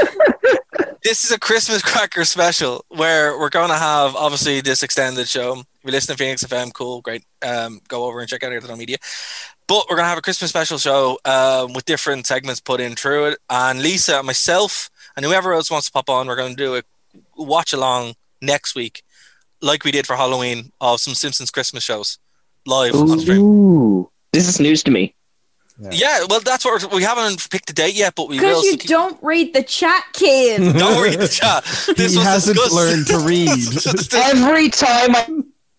this is a Christmas cracker special where we're going to have obviously this extended show. If you listen to Phoenix FM, cool, great. Go over and check out our media. But we're going to have a Christmas special show with different segments put in through it. And Lisa and myself and whoever else wants to pop on, we're going to do a watch along next week, like we did for Halloween, of some Simpsons Christmas shows live on stream. Ooh, this is news to me. Yeah, well, that's what we haven't picked the date yet, but we will. Because you don't read the chat, kid. Don't read the chat. This he hasn't learned to read. Every time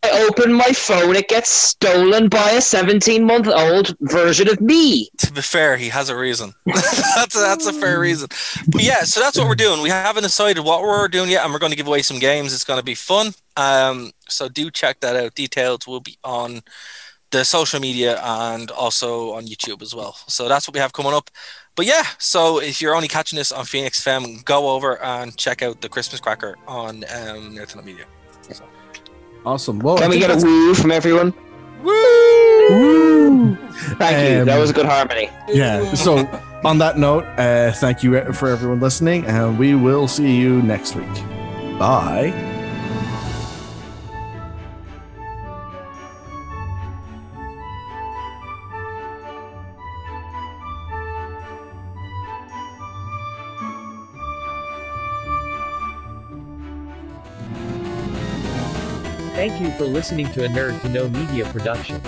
I open my phone, it gets stolen by a 17-month-old version of me. To be fair, he has a reason. that's a fair reason. But yeah, so that's what we're doing. We haven't decided what we're doing yet, and we're going to give away some games. It's going to be fun. So do check that out. Details will be on the social media and also on YouTube as well. So that's what we have coming up. But yeah, so if you're only catching this on Phoenix FM, go over and check out the Christmas cracker on Nerd to Know Media. So. Awesome. Well, can we get a woo from everyone? Woo! Thank you. That was a good harmony. Yeah. So on that note, thank you for everyone listening, and we will see you next week. Bye. Thank you for listening to a Nerd to Know Media production.